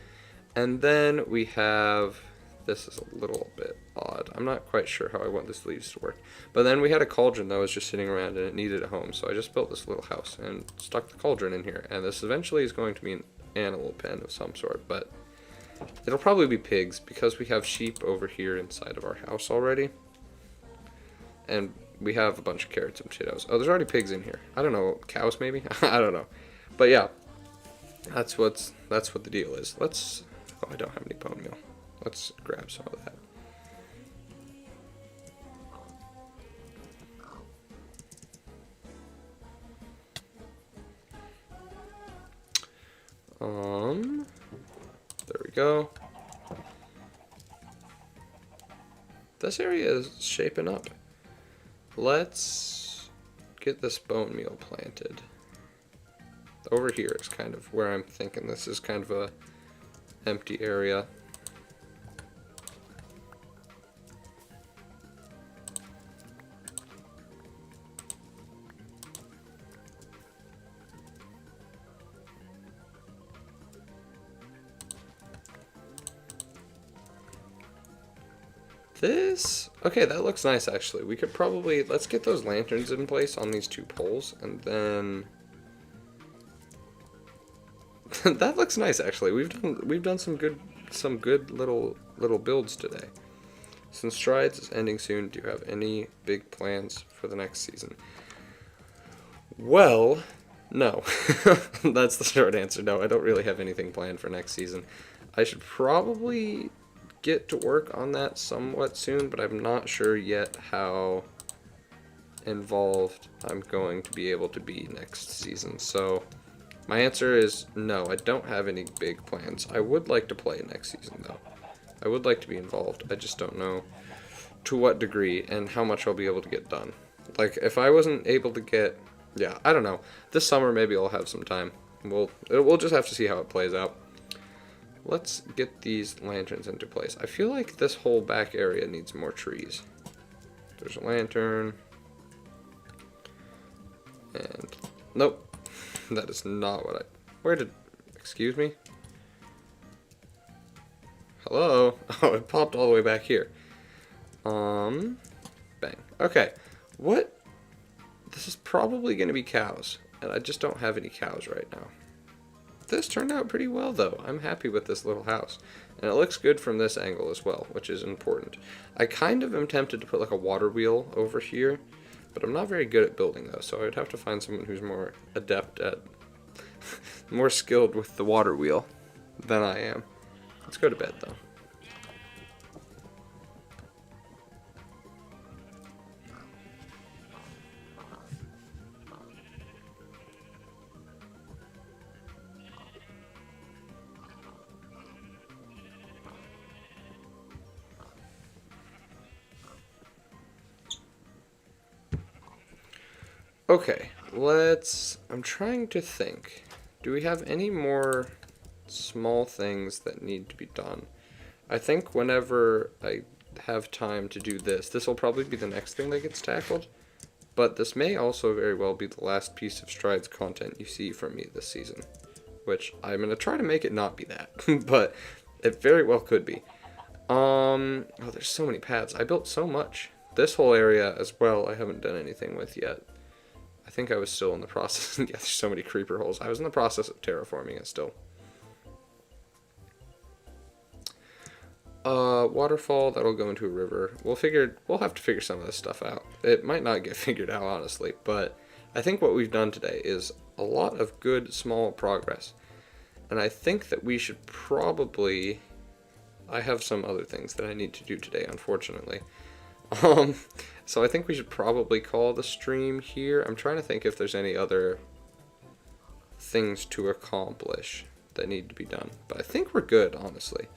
And then we have, this is a little bit odd. I'm not quite sure how I want this leaves to work. But then we had a cauldron that was just sitting around and it needed a home. So I just built this little house and stuck the cauldron in here. And this eventually is going to be an animal pen of some sort. But it'll probably be pigs because we have sheep over here inside of our house already. And we have a bunch of carrots and potatoes. Oh, there's already pigs in here. I don't know, cows maybe? I don't know. But yeah, that's what the deal is. Oh, I don't have any bone meal. Let's grab some of that. There we go. This area is shaping up. Let's get this bone meal planted. Over here is kind of where I'm thinking this is kind of a empty area. Okay, that looks nice actually. We could probably, let's get those lanterns in place on these two poles, and then that looks nice actually. We've done some good little builds today. Since Strides is ending soon, do you have any big plans for the next season? Well, no. That's the short answer. No, I don't really have anything planned for next season. I should probably get to work on that somewhat soon, but I'm not sure yet how involved I'm going to be able to be next season. So my answer is no, I don't have any big plans. I would like to play next season though. I would like to be involved. I just don't know to what degree and how much I'll be able to get done. Like if I wasn't able to get, yeah, I don't know. This summer maybe I'll have some time. We'll just have to see how it plays out. Let's get these lanterns into place. I feel like this whole back area needs more trees. There's a lantern. And nope, that is not what excuse me? Hello? Oh, it popped all the way back here. Bang. Okay, what? This is probably going to be cows, and I just don't have any cows right now. This turned out pretty well, though. I'm happy with this little house, and it looks good from this angle as well, which is important. I kind of am tempted to put like a water wheel over here, but I'm not very good at building those, so I'd have to find someone who's more adept at, more skilled with the water wheel than I am. Let's go to bed, though. Okay, I'm trying to think. Do we have any more small things that need to be done? I think whenever I have time to do this will probably be the next thing that gets tackled. But this may also very well be the last piece of Strides content you see from me this season. Which, I'm going to try to make it not be that. But it very well could be. Oh, there's so many paths. I built so much. This whole area as well I haven't done anything with yet. I think I was still in the process. Yeah, there's so many creeper holes. I was in the process of terraforming it still. Waterfall, that'll go into a river. We'll have to figure some of this stuff out. It might not get figured out, honestly, but I think what we've done today is a lot of good, small progress. And I think that we should probably... I have some other things that I need to do today, unfortunately. So I think we should probably call the stream here. I'm trying to think if there's any other things to accomplish that need to be done. But I think we're good, honestly.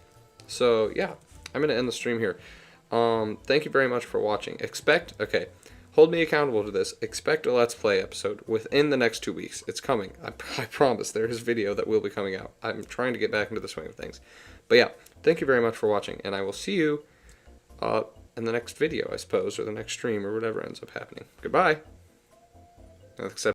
So, yeah, I'm going to end the stream here. Thank you very much for watching. Hold me accountable to this. Expect a Let's Play episode within the next 2 weeks. It's coming. I promise. There is video that will be coming out. I'm trying to get back into the swing of things. But yeah, thank you very much for watching, and I will see you in the next video, I suppose, or the next stream, or whatever ends up happening. Goodbye. Except